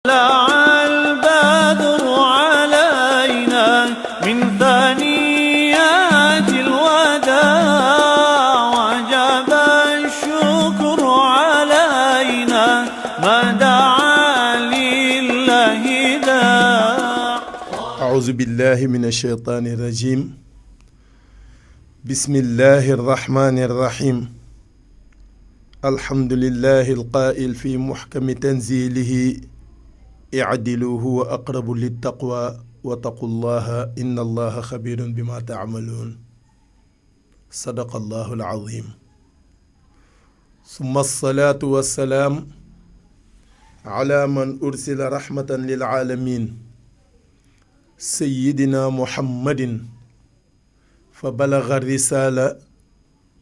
طلع البدر علينا من ثنيات الوداع وجب الشكر علينا ما دعا لله داع. أعوذ بالله من الشيطان الرجيم. بسم الله الرحمن الرحيم. الحمد لله القائل في محكم تنزيله اعدلوا هو أقرب للتقوى واتقوا الله إن الله خبير بما تعملون. صدق الله العظيم. ثم الصلاة والسلام على من أرسل رحمة للعالمين سيدنا محمد فبلغ الرسالة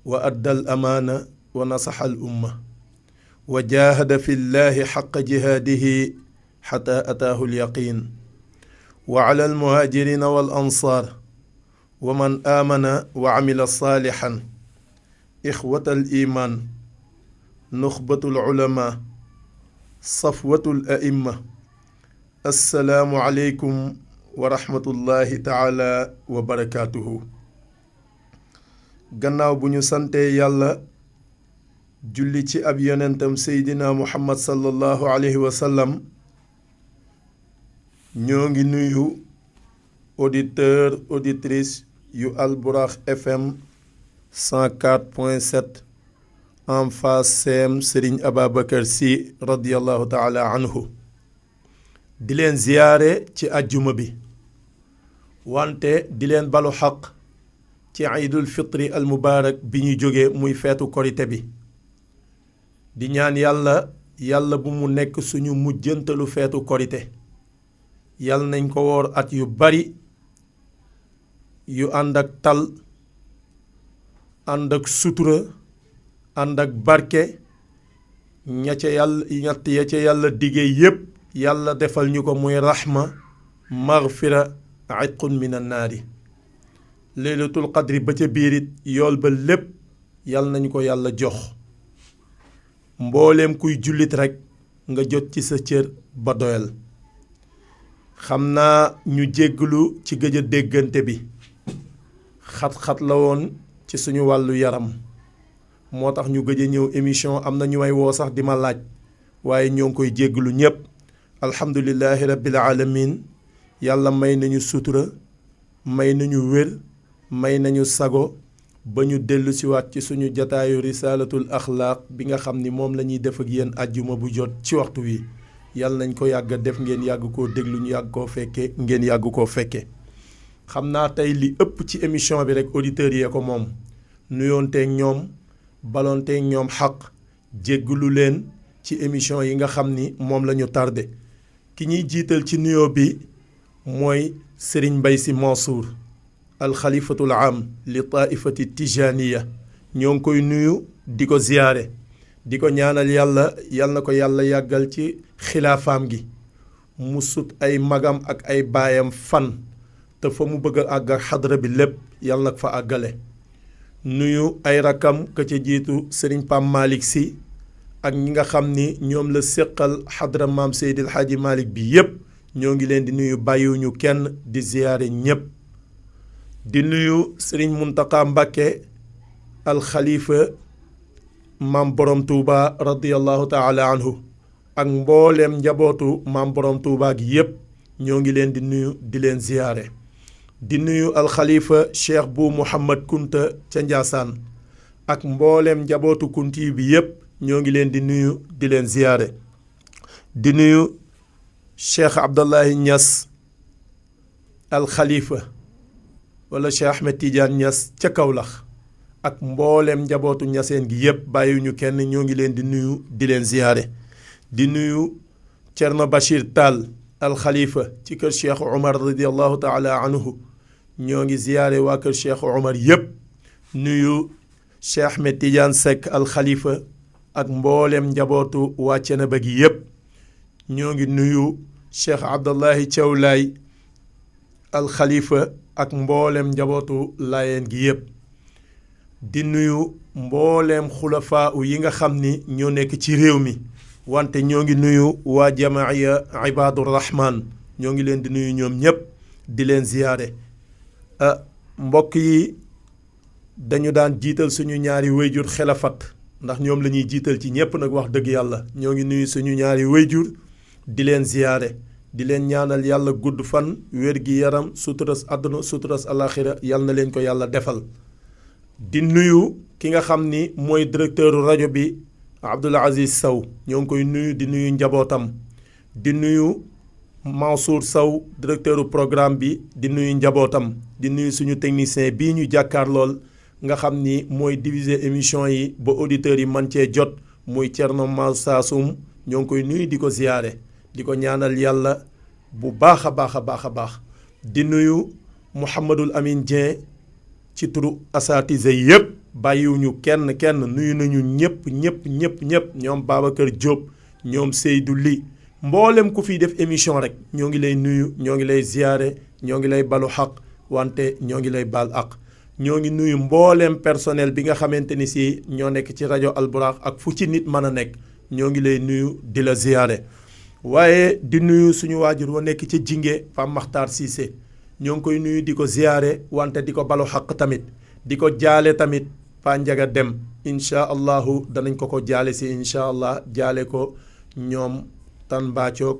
وأدى الأمانة ونصح الأمة وجاهد في الله حق جهاده حتى أتاه اليقين. وعلى المهاجرين والأنصار ومن آمن وعمل صالحا إخوة الإيمان نخبة العلماء صفوة الأئمة السلام عليكم ورحمة الله تعالى وبركاته. gannaaw bu ñu santee yàlla julli ci ab yonentam seydina muhammad sallallahu alayhi wa sallam ñoo ngi nuyu auditeur auditrice yu Albourakh FM 104.7 en face CM Serigne Ababacar Sy radiyallahu taala anhu di leen ziyaare ci ajjuma bi wante di leen balu xaq ci iidul fitri al mubaarak bi ñu jóge muy feetu korite bi di ñaan yàlla bu mu nekk suñu mujjantalu feetu korite yàlla nañ ko woor at yu bari yu ànd ak tal ànd ak sutura ànd ak barke ñett ya ca yàlla diggee yépp yàlla defal ñu ko muy raxma maghfira itqun min annaari laylatul qadri ba ca biirit yool ba lépp yàlla nañu ko yàlla jox mbooleem kuy jullit rekk nga jot ci sa cër ba doyal. xam naa ñu jégglu ci gëj a déggante bi xat-xat la woon ci suñu wàllu yaram moo tax ñu gëj a ñëw émission am na ñu may woo sax di ma laaj waaye ñoo ngi koy jégglu ñépp. alhamdulillahi rabbil alamin yàlla may nañu sutura may nañu wér may nañu sago ba ñu dellu siwaat ci suñu jataayu risaalatul axlaaq bi nga xam ni moom la ñuy def ak yéen àjjuma bu jot ci waxtu wi yàlla nañ ko yàgg def ngeen yàgg koo déglu ñu yàgg koo fekke ngeen yàgg koo fekke. xam naa tey li ëpp ci émission bi rek auditeurs yee ko moom nuyoonteeg ñoom balonteeg ñoom xaq jégglu leen ci émission yi nga xam ni moom la ñu tardé ki ñuy jiital ci nuyoo bi mooy Serigne Mbaye Sy Mansour alxalifatul am li taifati tijaniya ñoo ngi koy nuyu di ko ziyaare di ko ñaanal yàlla na ko yàlla yàggal ci xilaafaam gi mu sut ay magam ak ay baayam fan te fa mu bëgg a àgg ak xadra bi lépp yàlla na ko fa àggale. nuyu ay rakkam ka ca jiitu Serigne Pam Malick Sy ak ñi nga xam ni ñoom la séqal xadra maam Seydil Hadji Malick bi yépp ñoo ngi leen di nuyu bàyyiwuñu kenn di ziyaare ñépp. di nuyu Serigne Muntaka Mbakke alxalifa maam borom Touba radiyallahu taala anhu ak mbooleem njabootu maam borom Touba gi yépp ñoo ngi leen di nuyu di leen ziyaare. di nuyu alxalifa cheikh bu Mouhamad Kunta ca Njaasaan ak mbooleem njabootu kunti bi yépp ñoo ngi leen di nuyu di leen ziyaare. di nuyu cheikh Abdallahi Niass alxalifa wala Cheikh Ahmed Tidiane Niass ca Kaolack ak mbooleem njabootu ñaseen gi yépp bàyyiwuñu kenn ñoo ngi leen di nuyu di leen ziyaare. di nuyu Thierno Bachir Tall alxalifa ci kër Cheikh Omar radiallahu taala anhu ñoo ngi ziyaare waa kër Cheikh Omar yépp. nuyu Cheikh Ahmed Tidiane Seck alxalifa ak mbooleem njabootu waa Ceneba gi yépp. ñoo ngi nuyu Cheikh Abdallahi Thiaw Laay alxalifa ak mbooleem njabootu laayeen gi yépp. di nuyu mbooleem xulafaa yi nga xam ni ñoo nekk ci réew mi wante ñoo ngi nuyu waa jamaaya Ibadur Rahman ñoo ngi leen di nuyu ñoom ñëpp di leen ziyaare mbokk yi dañu daan jiital suñu ñaari wayjur xelafat ndax ñoom la ñuy jiital ci ñëpp nag wax dëgg yàlla ñoo ngi nuyu suñu ñaari wayjur di leen ziyaare di leen ñaanal yàlla gudd fan wér gi yaram suturas àdduna suturas alaxira yàlla na leen ko yàlla defal di nuyu ki nga xam ni mooy directeur rajo bi Abdoul Aziz Sow ñoo ngi koy nuyu di nuyu njabootam di nuyu Mansour Sow directeur programme bi di nuyu njabootam di nuyu suñu technicien bii ñu jàkkaar lool nga xam ni mooy diviser émission yi ba auditeurs yi man cee jot muy Thierno Mal Sassoum ñoo ngi koy nuyu di ko ziyaare di ko ñaanal yàlla bu baax a baax a baax a baax di nuyu Mouhamadul Amin Dieng ci turu asatise yëpp bàyyiwuñu kenn nuyu nañu ñëpp ñoom Babacar Diop ñoom Seydou Ly mboolem ku fiy def émission rek ñoo ngi lay nuyu ñoo ngi lay ziyaare ñoo ngi lay balu xaq wante ñoo ngi lay baal aq ñoo ngi nuyu mboolem personnel bi nga xamante ni si ñoo nekk ci rajo Alburaax ak fu ci nit mën a nekk ñoo ngi lay nuyu di la ziyaare waaye di nuyu suñu waajur wa nekk ci Jinge Pam Makhtar Cissé ñoo ngi koy nuyu di ko ziyaare wante di ko balu xaq tamit di ko jaale tamit Pa Njaga Dem incha allahu danañ ko jaale si incha allah jaale ko ñoom tan mbaacoog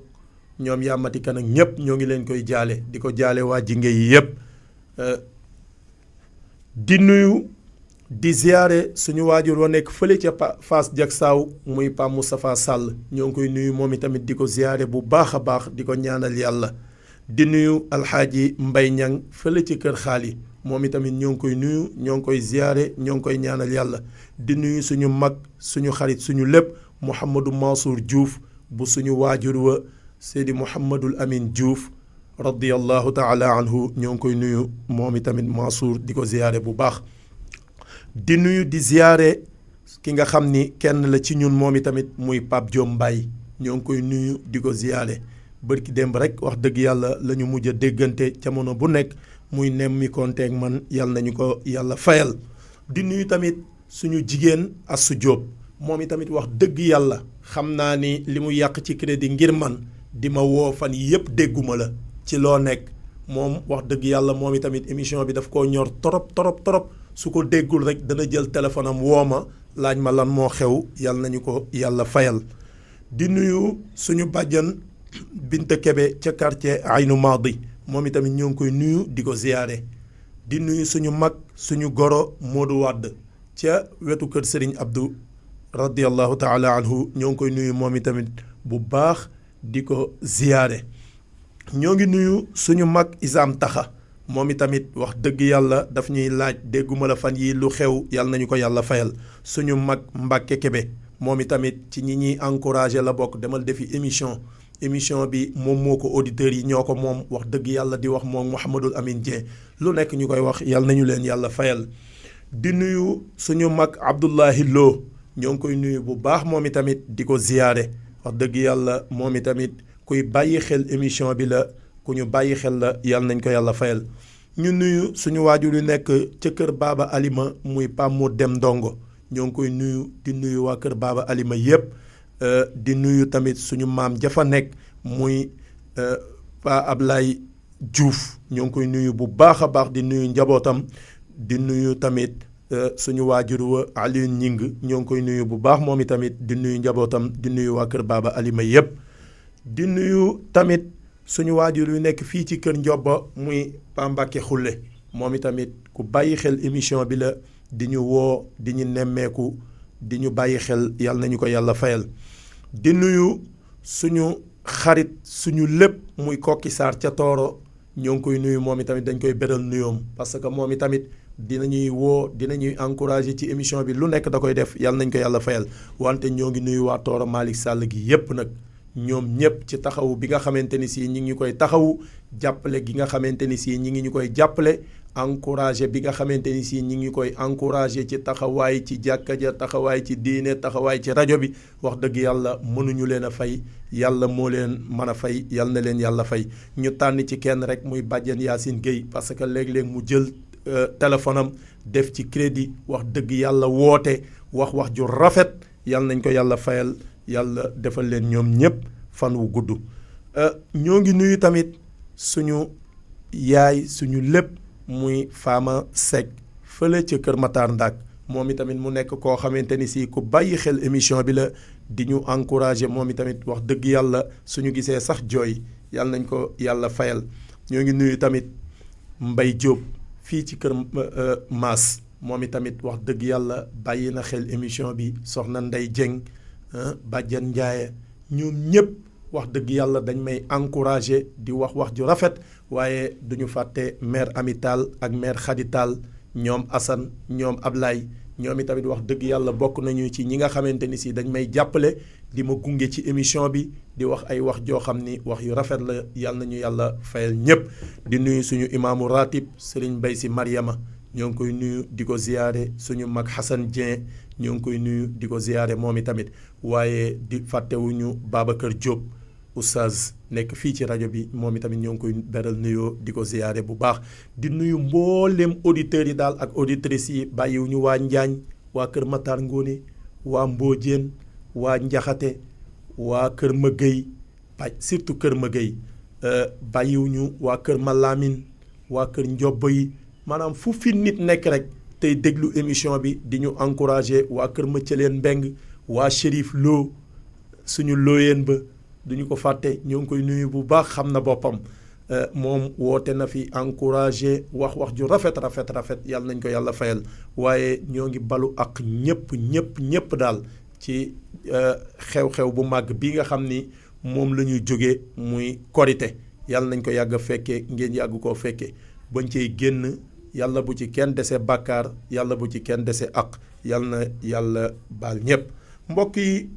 ñoom yàmmati kan ak ñépp ñoo ngi leen koy jaale di ko jaale waa Jinge yi yépp di nuyu di ziyaare suñu waajur wa nekk fële ca Fass Jaksaaw muy Pa Moustapha Sall ñoo ngi koy nuyu moom itamit di ko ziyaare bu baax a baax di ko ñaanal yàlla di nuyu alxaaji Mbay Ñang fële ci kër xaali moom itamit ñoo ngi koy nuyu ñoo ngi koy ziyaare ñoo ngi koy ñaanal yàlla di nuyu suñu mag suñu xarit suñu lépp Mouhamadou Mansour Diouf bu suñu waajur wa Seydi Mouhamadul Amin Diouf radiyallahu taala anhu ñoo ngi koy nuyu moom itamit Mansour di ko ziyaare bu baax di nuyu di ziyaare ki nga xam ni kenn la ci ñun moom itamit muy Pape Diom Mbaye ñoo ngi koy nuyu di ko ziyaare bërki démb rek wax dëgg yàlla la ñu mujj a déggante jamono bu nekk muy nemmi konteeg man yàlla nañu ko yàlla fayal di nuyu tamit suñu jigéen Assu Diop moom itamit wax dëgg yàlla xam naa ni li mu yàq ci crédit ngir man di ma woo fan yépp dégguma la ci loo nekk moom wax dëgg yàlla moom itamit émission bi daf koo ñor torop su ko déggul rek dana jël téléphone am woo ma laaj ma lan moo xew yàlla nañu ko yàlla fayal di nuyu suñu bàjjan Binta Kebe ca quartier Aynu Maadi moom itamit ñoo ngi koy nuyu di ko ziyaare di nuyu suñu mag suñu goro Modou Wade ca wetu kër Serigne Abdou radiyallahu taala anhu ñoo ngi koy nuyu moom itamit bu baax di ko ziyaare ñoo ngi nuyu suñu mag Isam Taxa moom itamit wax dëgg yàlla daf ñuy laaj dégguma la fan yi lu xew yàlla nañu ko yàlla fayal suñu mag Mbàkke Kebe moom itamit ci ñi ñuy encouragé la bokk demal defi émission bi moom moo ko auditeurs yi ñoo ko moom wax dëgg yàlla di wax moom Mouhamadul Amin Dieng lu nekk ñu koy wax yàlla nañu leen yàlla fayal di nuyu suñu mag Abdullahi Lo ñoo ngi koy nuyu bu baax moom itamit di ko ziyaare wax dëgg yàlla moom itamit kuy bàyyi xel émission bi la ku ñu bàyyi xel la yàlla nañ ko yàlla fayal ñu nuyu suñu waajur yu nekk ca kër Baaba Alima muy Pam mu dem ndongo ñoo ngi koy nuyu di nuyu waa kër Baaba Alima yépp di nuyu tamit suñu maam jafa nekk muy Pa Ablaye Diouf ñoo ngi koy nuyu bu baax a baax di nuyu njabootam di nuyu tamit suñu waajur wa Aliou Ñing ñoo ngi koy nuyu bu baax moom itamit di nuyu njabootam di nuyu waa kër Baaba Alima yépp di nuyu tamit suñu waajur yu nekk fii ci kër Njobba muy Pa Mbàkke Xulle moom itamit ku bàyyi xel émission bi la di ñu woo di ñu nemmeeku di ñu bàyyi xel yàlla nañu ko yàlla fayal di nuyu suñu xarit suñu lépp muy Kokki Sarr ca Tooro ñoo ngi koy nuyu moom itamit dañ koy beral nuyoom parce que moom itamit dinañuy woo dinañuy encourager ci émission bi lu nekk da koy def yàlla nañ ko yàlla fayal wante ñoo ngi nuyu waa Tooro Malick Sall gi yépp nag ñoom ñëpp ci taxawu bi nga xamante ni si ñi ngi ñu koy taxawu jàppale gi nga xamante ni si ñi ngi ñu koy jàppale encouragé bi nga xamante ni si ñi ngi ñu koy encouragé ci taxawaay ci jàkka ja taxawaay ci diine taxawaay ci rajo bi wax dëgg yàlla mënuñu leen a fay yàlla moo leen mën a fay yàlla na leen yàlla fay ñu tànn ci kenn rek muy bàjjen Yacine Gueye parce que léeg-léeg mu jël téléphone am def ci crédit wax dëgg yàlla woote wax ju rafet yàlla nañ ko yàlla fayal yàlla defal leen ñoom ñëpp fan wu gudd. ñoo ngi nuyu tamit suñu yaay suñu lépp muy Fama Seck fële ca Kër Matar Ndak moom itamit mu nekk koo xamante ni si ku bàyyi xel émission bi la di ñu encouragé moom itamit wax dëgg yàlla suñu gisee sax jooy yàlla nañ ko yàlla fayal. ñoo ngi nuyu tamit Mbay Diop fii ci Kër Maas moom itamit wax dëgg yàlla bàyyi na xel émission bi soxna Ndey Dieng Bàjjan Njaaye ñoom ñëpp wax dëgg yàlla dañ may encouragé di wax ju rafet waaye duñu fàtte mère Amital ak mère Khadital ñoom Assane ñoom Ablaye ñoom itamit wax dëgg yàlla bokk nañu ci ñi nga xamante ni si dañ may jàppale di ma gunge ci émission bi di wax ay wax joo xam ni wax yu rafet la yàlla nañu yàlla fayal ñëpp. di nuyu suñu imaamu ratib Serigne Mbaye si Mariama ñoo ngi koy nuyu di ko ziyaare suñu mag Hassan Dieng ñoo ngi koy nuyu di ko ziyaare moom itamit waaye di fàttewuñu Babacar Diop oustaz nekk fii ci rajo bi moom itamit ñoo ngi koy beral nuyoo di ko ziyaare bu baax. di nuyu mboolem auditeurs yi daal ak auditrices yi bàyyiwuñu waa Njaañ waa Kër Matar Ngóone waa Mbóojeen waa Njaxate waa Kër Mëgëy surtout Kër Mëgëy bàyyiwuñu waa Kër Malamine waa Kër Njobbo yi maanaam fu fi nit nekk rek tey déglu émission bi di ñu encouragé waa Kër Mëccaleen Mbeng waa Chérif Lo suñu looyeen ba duñu ko fàtte ñoo ngi koy nuyu bu baax xam na boppam moom woote na fi encouragé wax ju rafet yàlla nañ ko yàlla fayal waaye ñoo ngi balu ak ñëpp daal ci xew-xew bu màgg bi nga xam ni moom la ñuy jóge muy korite yàlla nañ ko yàgg a fekkee ngeen yàgg koo fekkee bañ cey génn yàlla bu ci kenn dese bàkkaar yàlla bu ci kenn dese ak yàlla na yàlla baal ñëpp. mbokk yi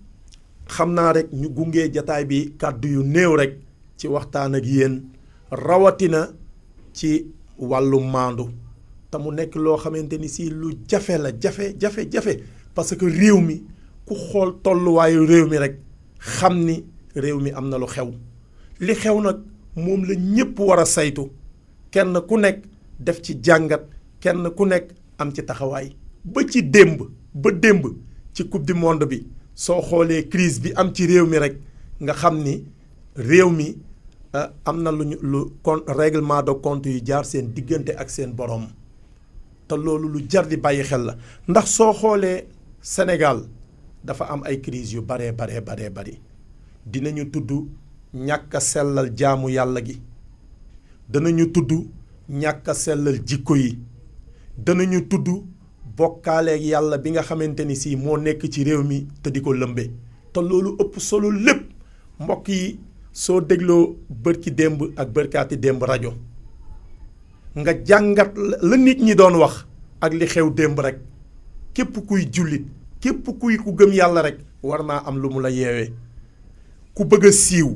xam naa rek ñu gunge jataay bi kàddu yu néew rek ci waxtaan ak yéen rawatina ci wàllu maandu te mu nekk loo xamante ni si lu jafe la jafe parce que réew mi ku xool tolluwaayu réew mi rek xam ni réew mi am na lu xew li xew nag moom la ñépp war a saytu kenn ku nekk def ci jàngat kenn ku nekk am ci taxawaay ba démb ci coupe du monde bi soo xoolee crise bi am ci réew mi rek nga xam ni réew mi am na règlement de compte yu jaar seen diggante ak seen borom te loolu lu jar di bàyyi xel la ndax soo xoolee Sénégal dafa am ay crise yu bari dinañu tudd ñàkk a sellal jaamu yàlla gi danañu tudd ñàkk a sellal jikko yi danañu tudd bokkaaleeg yàlla bi nga xamante ni si moo nekk ci réew mi te di ko lëmbe te loolu ëpp solo lépp mbokk yi soo dégloo bërki démb ak bërkaati démb rajo nga jàngat la nit ñi doon wax ak li xew démb rek képp kuy jullit képp kuy ku gëm yàlla rek war naa am lu mu la yeewee ku bëgg a siiw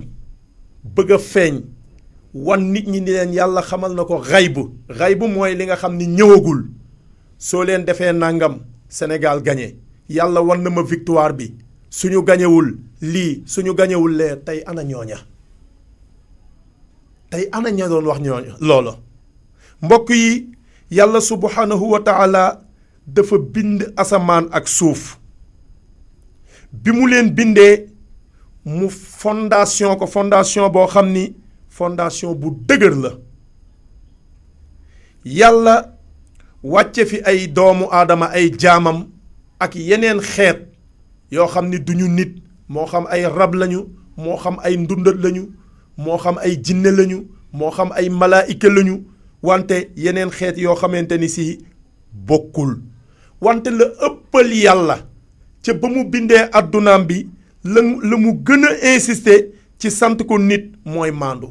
bëgg a feeñ wan nit ñi ni leen yàlla xamal na ko xaybu mooy li nga xam ni ñëwagul soo leen defee nangam Sénégal gagné yàlla wan na ma victoire bi suñu gañewul lii suñu gañewul lee tey ana ñooña doon wax ñooña loola mbokk yi yàlla subhanahu wa taala dafa bind asamaan ak suuf bi mu leen bindee mu fondation boo xam ni fondation bu dëgër la yàlla wàcce fi ay doomu aadama ay jaamam ak yeneen xeet yoo xam ni duñu nit moo xam ay rab lañu moo xam ay ndundat lañu moo xam ay jinne lañu moo xam ay malaayika lañu wante yeneen xeet yoo xamante ni si bokkul wante la ëppal yàlla ca ba mu bindee addunaam bi la mu gën a insister ci sant ko nit mooy maandu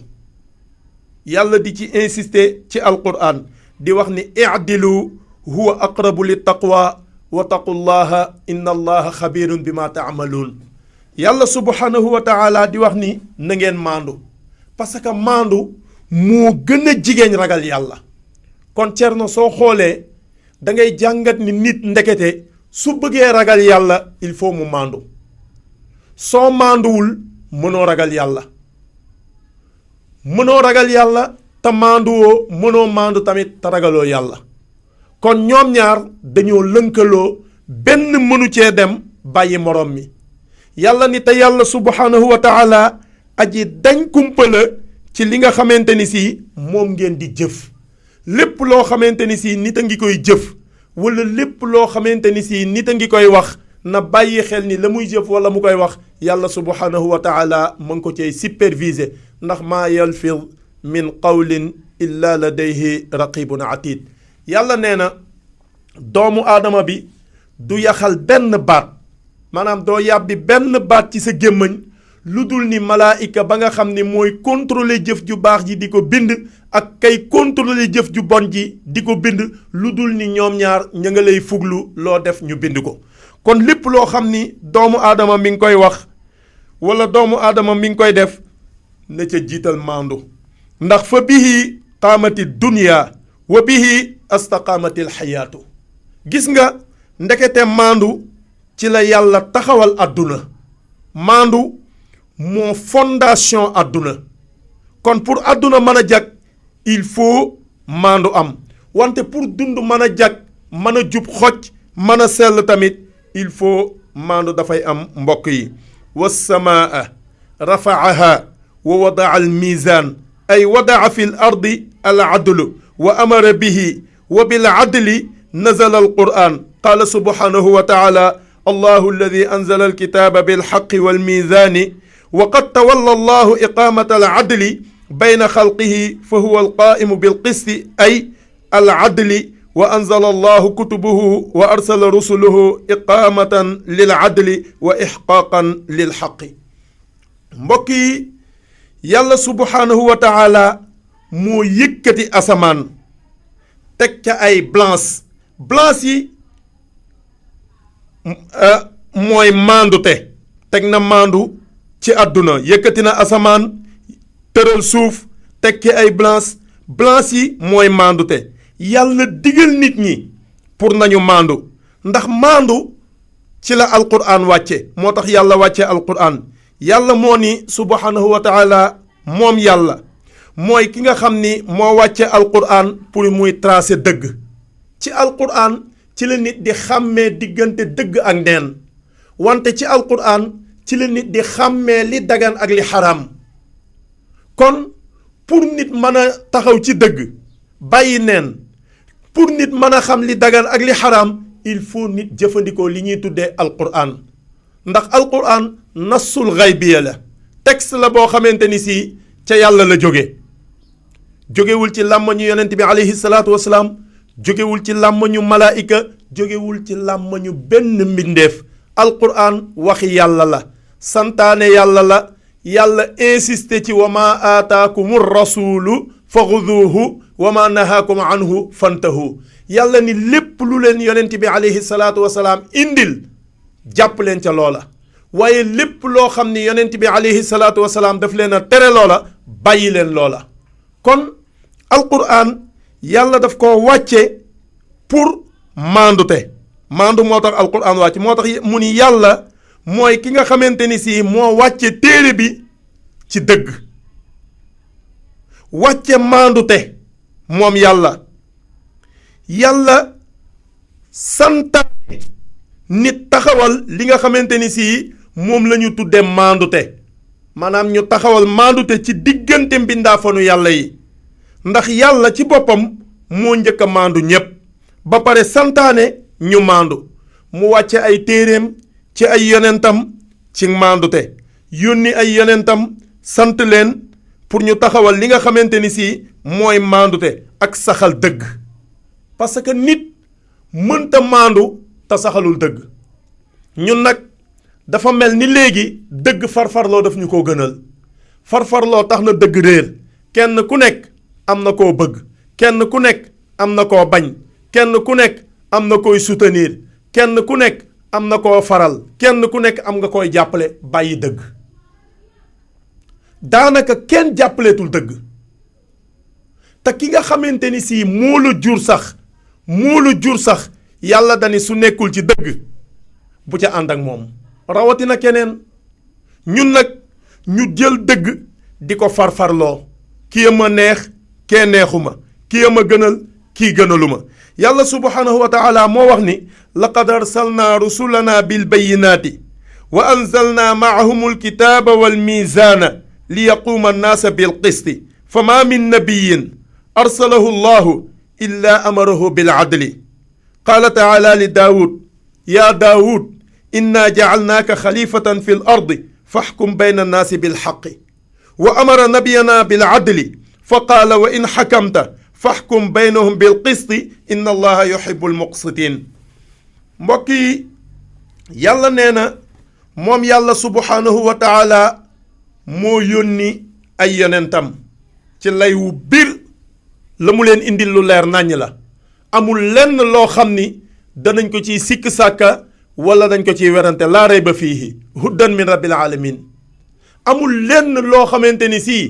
yàlla di ci insister ci alquran di wax ni i'dilu huwa aqrabu li taqwa wa taqullaha inna allaha xabirun bima taamaluun yàlla subhanahu wa taala di wax ni na ngeen maandu parce que maandu moo gën a jigéen ragal yàlla kon Cerno soo xoolee da ngay jàngat ni nit ndekete su bëggee ragal yàlla il faut mu maandu soo maanduwul mënoo ragal yàlla te maanduwoo mënoo maandu tamit te ragaloo yàlla kon ñoom ñaar dañoo lënkaloo benn mënu cee dem bàyyi morom mi yàlla ni te yàlla subhanahu wa taala aji dañ kumpa la ci li nga xamante ni si moom ngeen di jëf lépp loo xamante ni si nit a ngi koy jëf wala lépp loo xamante ni si nit a ngi koy wax na bàyyi xel ni la muy jëf wala mu koy wax yàlla subhanahu wa taala mu ngi ko cay superviser ndax maa yalfid min qawlin illa ladayhi raqibun atid yàlla nee na doomu aadama bi du yaxal benn baat maanaam doo yàbbi benn baat ci sa gémmañ lu dul ni malaayika ba nga xam ni mooy contrôler jëf ju baax ji di ko bind ak kay contrôler jëf ju bon ji di ko bind lu dul ni ñoom ñaar ña nga lay fuglu loo def ñu bind ko kon lépp loo xam ni doomu aadama mi ngi koy wax wala doomu aadama mi ngi koy def na ca jiital maandu ndax fa bihi qaamati dunya wa bihi astaqaamati alxayaatu gis nga ndekete maandu ci la yàlla taxawal àdduna maandu moo fondation àdduna kon pour àdduna mën a jag il faut maandu am wante pour dund mën a jag mën a jub xoj mën a sell tamit il faut maandu dafay am mbokk yi wassamaa rafaaha wa wadaa al mizan ay wadaa fi l ardi al adlu wa amara bihi wa bil adli nazala al quran qala subhanahu wa taala allahu alladi anzala al kitaba bil haqqi wal mizani wa qad tawalla allahu iqamata al adli bayna xalqihi fa huwa al qaimu bil qisti ay al adli wa anzala allahu kutubuhu wa arsala rusuluhu iqamatan lil adli wa ixqaqan lil xaqi mbokk yi yàlla subhanahu wa taala moo yëkkati asamaan teg ca ay balance yi mooy maandute teg na maandu ci àdduna yëkkati na asamaan tëral suuf teg ci ay balance yi mooy maandute yàlla digal nit ñi pour nañu maandu ndax maandu ci la alquran wàcce moo tax yàlla wàcce alquran yàlla moo ni subhanahu wa taala moom yàlla mooy ki nga xam ni moo wàcce alquran pour muy tracer dëgg ci alquran ci la nit di xàmmee diggante dëgg ak neen wante ci alquran ci la nit di xàmmee li dagan ak li xaraam kon pour nit mën a taxaw ci dëgg bàyyi neen pour nit mën a xam li dagan ak li xaraam il faut nit jëfandikoo li ñuy tuddee alquran ndax alquran nassul xaybiya la texte la boo xamante ni si ca yàlla la jógewul ci làmmañu yonent bi alayhi salaatu wasalaam jógewul ci làmmañu malaayika jógewul ci làmmañu benn mbindeef alquran waxi yàlla la santaane yàlla la yàlla insisté ci wa ma aataakumu rasulu fa xuduuhu wa ma nahaakum anhu fantahu yàlla ni lépp lu leen yonent bi alayhi salaatu wasalaam indil jàpp leen ca loola waaye lépp loo xam ni yonent bi alayhi salaatu wasalaam daf leen a tere loola bàyyi leen loola kon alquran yàlla daf ko wàcce pour maandute maandu moo tax alquran wàcce moo tax mu ni yàlla mooy ki nga xamante ni si moo wàcce téere bi ci dëgg wàcce maandute moom yàlla santaane nit taxawal li nga xamante ni si moom la ñu tudde maandute maanaam ñu taxawal maandute ci diggante mbindaafanu yàlla yi ndax yàlla ci boppam moo njëkk a maandu ñépp ba pare santaane ñu maandu mu wàcce ay téeréem ci ay yonentam ci maandute yónni ay yonentam sant leen pour ñu taxawal li nga xamante ni si mooy maandute ak saxal dëgg parce que nit mënta maandu te saxalul dëgg ñun nag dafa mel ni léegi dëgg farfarloo daf ñu ko gënal farfarloo tax na dëgg réer kenn ku nekk am na koo bëgg kenn ku nekk am na koo bañ kenn ku nekk am na koy soutenir kenn ku nekk am na koo faral kenn ku nekk am nga koy jàppale bàyyi dëgg daanaka kenn jàppaleetul dëgg te ki nga xamante ni si moo la jur sax yàlla dani su nekkul ci dëgg bu ca ànd ak moom rawatina keneen ñun nag ñu jël dëgg di ko farfarloo kii ma neex kee neexuma kii ma gënal kii gënaluma yàlla subhanahu wa taala moo wax ni laqad arsalna rusulana bil bayyinaati wa anzalna maahum alkitaba walmizana liyaquuma annaasa bilqisti fama min nabiyin arsalahu allahu illa amarahu biladli qaala taala li daawud ya daawud inna jacalnaaka xalifatan fi lardi faxkum bayna annaasi bilxaqi wa amara nabiyana biladli fa qaala wa in xakamta faxkum baynahum bilqisti inna allaha yuhibu almuqsitin. mbokk yi yàlla nee na moom yàlla subhaanahu wa taala moo yónni ay yonentam ci lay wu biir la mu leen indil lu leer nàññ la amul lenn loo xam ni danañ ko ciy sikk sàkka wala dañ ko ciy werante laa rayba fiihi huddan min rabbil alamin amul lenn loo xamante ni sii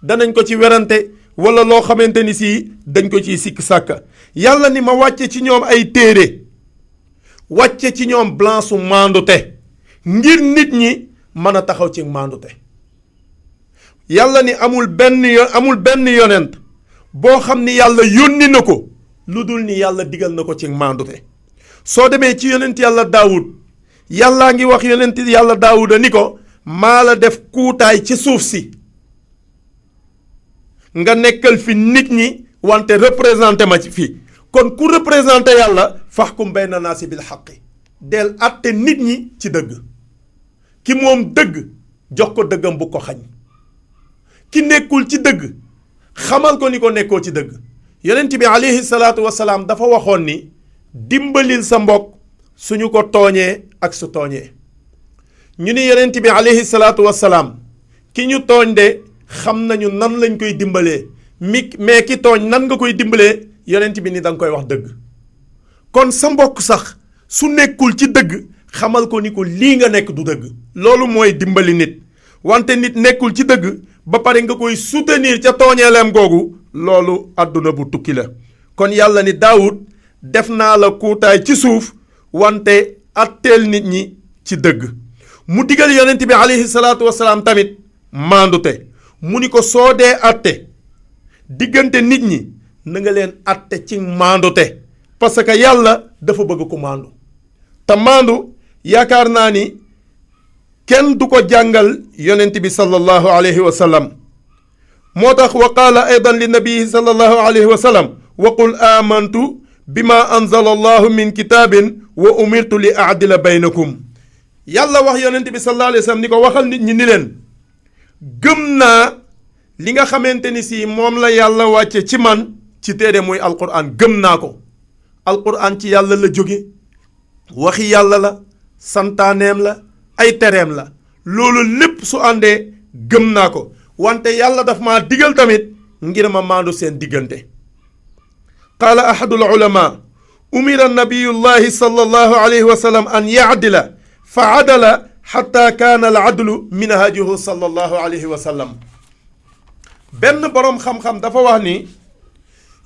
danañ ko ci werante wala loo xamante ni sii dañ ko ciy sikk sàkka yàlla ni ma wàcce ci ñoom ay téere wàcce ci ñoom blanc su maandute ngir nit ñi mën a taxaw ci maandute yàlla ni amul benn yonent boo xam ni yàlla yónni na ko lu dul ni yàlla digal na ko ci maandute soo demee ci yonent yàlla daawud yàllaa ngi wax yonent yàlla daawuda ni ko maa la def kuutaay ci suuf si nga nekkal fi nit ñi wante représenté ma ci fii kon ku représenté yàlla faxkum bayna naasi bil xaqi del atte nit ñi ci dëgg ki moom dëgg jox ko dëggam bu ko xañ ki nekkul ci dëgg xamal ko ni ko nekkoo ci dëgg yonent bi alayhi salaatu wasalaam dafa waxoon ni dimbalil sa mbokk suñu ko tooñee ak su tooñee ñu ni yonent bi alayhi salaatu wasalaam ki ñu tooñ de xam nañu nan lañ koy dimbalee mais ki tooñ nan nga koy dimbalee yonent bi ni danga koy wax dëgg kon sa mbokk sax su nekkul ci dëgg xamal ko ni ko lii nga nekk du dëgg loolu mooy dimbali nit wante nit nekkul ci dëgg ba pare nga koy soutenir ca tooñeeleem googu loolu àdduna bu tukki la kon yàlla ni daawud def naa la kuutaay ci suuf wante atteel nit ñi ci dëgg mu digal yonent bi alayhi salaatu wasalaam tamit maandute mu ni ko soo dee atte diggante nit ñi na nga leen atte ci maandute parce que yàlla dafa bëgg ko maandu te maandu yaakaar naa ni kenn du ko jàngal yonent bi sallallahu alayhi wa sallam moo tax wa qaala aydan li nabiyi sallallahu alayhi wa sallam wa qul amantu bima anzala allahu min kitaabin wa umirtu li aadila baynakum yàlla wax yonent bi sallallahu alayhi wa sallam ni ko waxal nit ñi ni leen gëm naa li nga xamante ni si moom la yàlla wàcce ci man ci téere muy alquran gëm naa ko alquran ci yàlla la jóge waxi yàlla la santaaneem la ay tereem la loolu lépp su àndee gëm naa ko wante yàlla daf maa digal tamit ngir ma maandu seen diggante qaala ahadul ulama umira nabiyullahi sallallahu alayhi wa sallam an yaadila fa adala xatta kaana al adlu minhajuhu sallallahu alayhi wa sallam benn boroom xam-xam dafa wax ni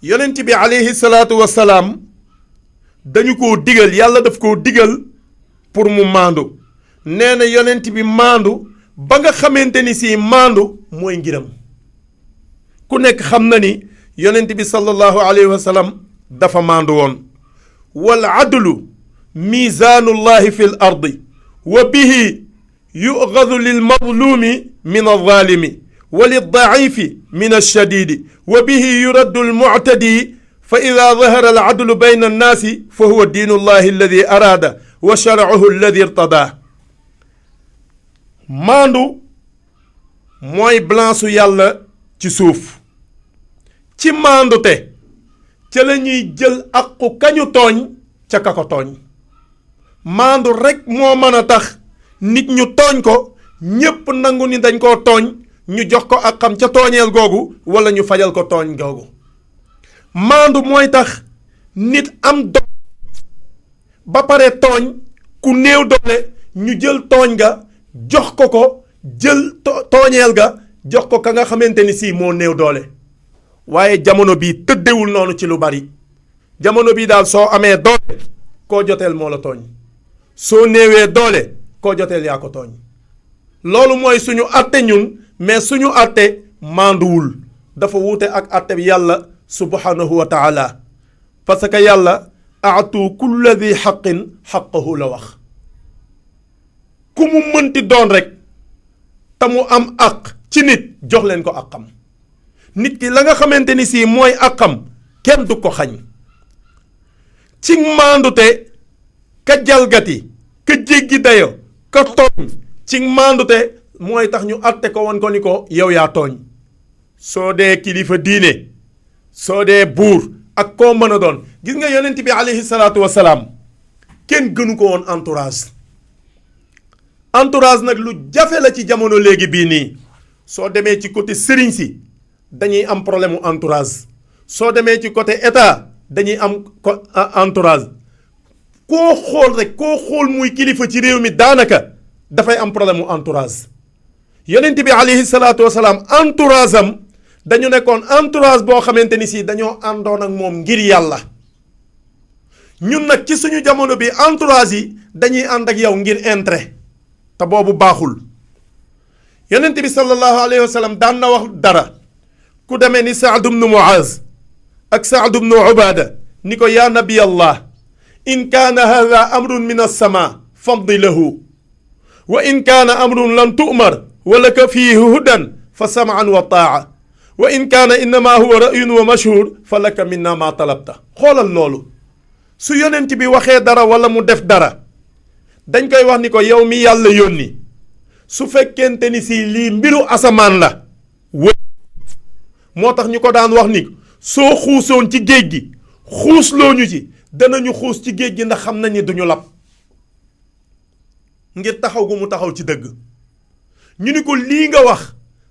yonent bi alayhi salaatu wa salaam dañu koo digal yàlla daf koo digal pour mu maandu nee na yonent bi maandu ba nga xamante ni si maandu mooy ngiram ku nekk xam na ni yonent bi sallallahu alayhi wa sallam dafa maandu woon wal adlu miizaanullahi fi l ardi wa bihi yu'xadu lil mazlumi min alzaalimi wa liddaifi min alshadidi wa bihi yuraddu almuctadi fa ida dahara alcadlu bayna annaasi fa huwa diinu llahi alladi araada wa sharcuhu alladi irtadaa maandu mooy blansu yàlla ci suuf ci maandute ca la ñuy jël aqu kañu tooñ ca ka ko tooñ maandu rekk moo mën a tax nit ñu tooñ ko ñépp nangu ni dañ koo tooñ ñu jox ko ak xam ca tooñeel googu walla ñu fajal ko tooñ googu maandu mooy tax nit am doole ba pare tooñ ku néew doole ñu jël tooñ ga jox ko jël tooñeel ga jox ko ka nga xamante ni si moo néew doole waaye jamono bii tëddewul noonu ci lu bari jamono bii daal soo amee doole koo joteel moo la tooñ soo néewee doole koo joteel yaa ko tooñ loolu mooy suñu àtte ñun mais suñu àtte maanduwul dafa wuute ak àtte bi yàlla subhanahu wa taala parce que yàlla aatu kulla di xaqin xaqahu la wax ku mu mënti doon rek te mu am àq ci nit jox leen ko àqam. nit ki la nga xamante ni si mooy àqam kenn du ko xañ. ci maandute ka jalgati ka jéggi dayo ka tooñ ci maandute mooy tax ñu àtte ko woon ko ni ko yow yaa tooñ. soo dee kilifa diine soo dee buur ak koo mën a doon gis nga yonent bi alayhi salaatu wasalaam kenn gënu ko woon entourage. entourage nag lu jafe la ci jamono léegi bii nii. soo demee ci côté sëriñ si dañuy am problème mu entourage. soo demee ci côté état dañuy am entourage. koo xool muy kilifa ci réew mi daanaka dafay am problème mu entourage. yonent bi alayhi salaatu wasalaam entourage am dañu nekkoon entourage boo xamante ni si dañoo àndoon ak moom ngir yàlla. ñun nag ci suñu jamono bi entourage yi dañuy ànd ak yow ngir intérêt te boobu baaxul. yonent bi sallallahu alayhi wa sallam daan na wax dara ku demee ni Saad ibnu Muaz ak Saad ibnu Ubaada ni ko yaa nabiyallah in kaana hada amrun min alsama famdi lahu wa in kaana amrun lan tu'mar wa laka fiihi hudan fa samaan wa taa wa in kaana innama huwa ra'yun wa mashhur fa laka minna ma talabta. xoolal loolu su yonent bi waxee dara wala mu def dara dañ koy wax ni ko yow mi yàlla yónni su fekkente ni si lii mbiru asamaan la wë moo tax ñu ko daan wax ni soo xuusoon ci géej gi xuusloo ñu ci danañu xuus ci géej gi ndax xam nañu duñu lab ngir taxaw gu mu taxaw ci dëgg. ñu ni ko lii nga wax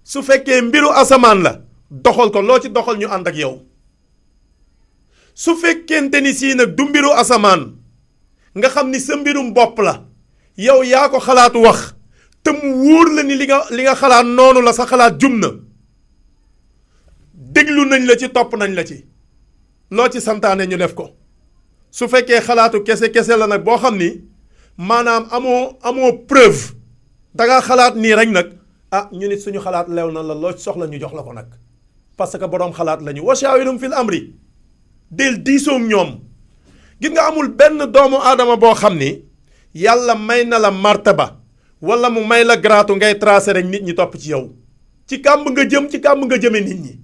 su fekkee mbiru asamaan la doxal ko loo ci doxal ñu ànd ak yow. su fekkente ni sii nag du mbiru asamaan nga xam ni sa mbirum bopp la yow yaa ko xalaatu wax te mu wóor la ni li nga xalaat noonu la sa xalaat jum na déglu nañ la ci topp nañ la ci loo ci santaane ñu def ko. su fekkee xalaatu kese la nag boo xam ni maanaam amoo preuve dangaa xalaat nii rek nag ñu nit suñu xalaat leew na la loo soxla ñu jox la ko nag parce que boroom xalaat la ñu wa shaawirhum fil amri del diisoog ñoom. gis nga amul benn doomu aadama boo xam ni yàlla may na la martaba wala mu may la garaatu ngay tracé rek nit ñi topp ci yow ci kàmb nga jëm ci kàmb nga jëme nit ñi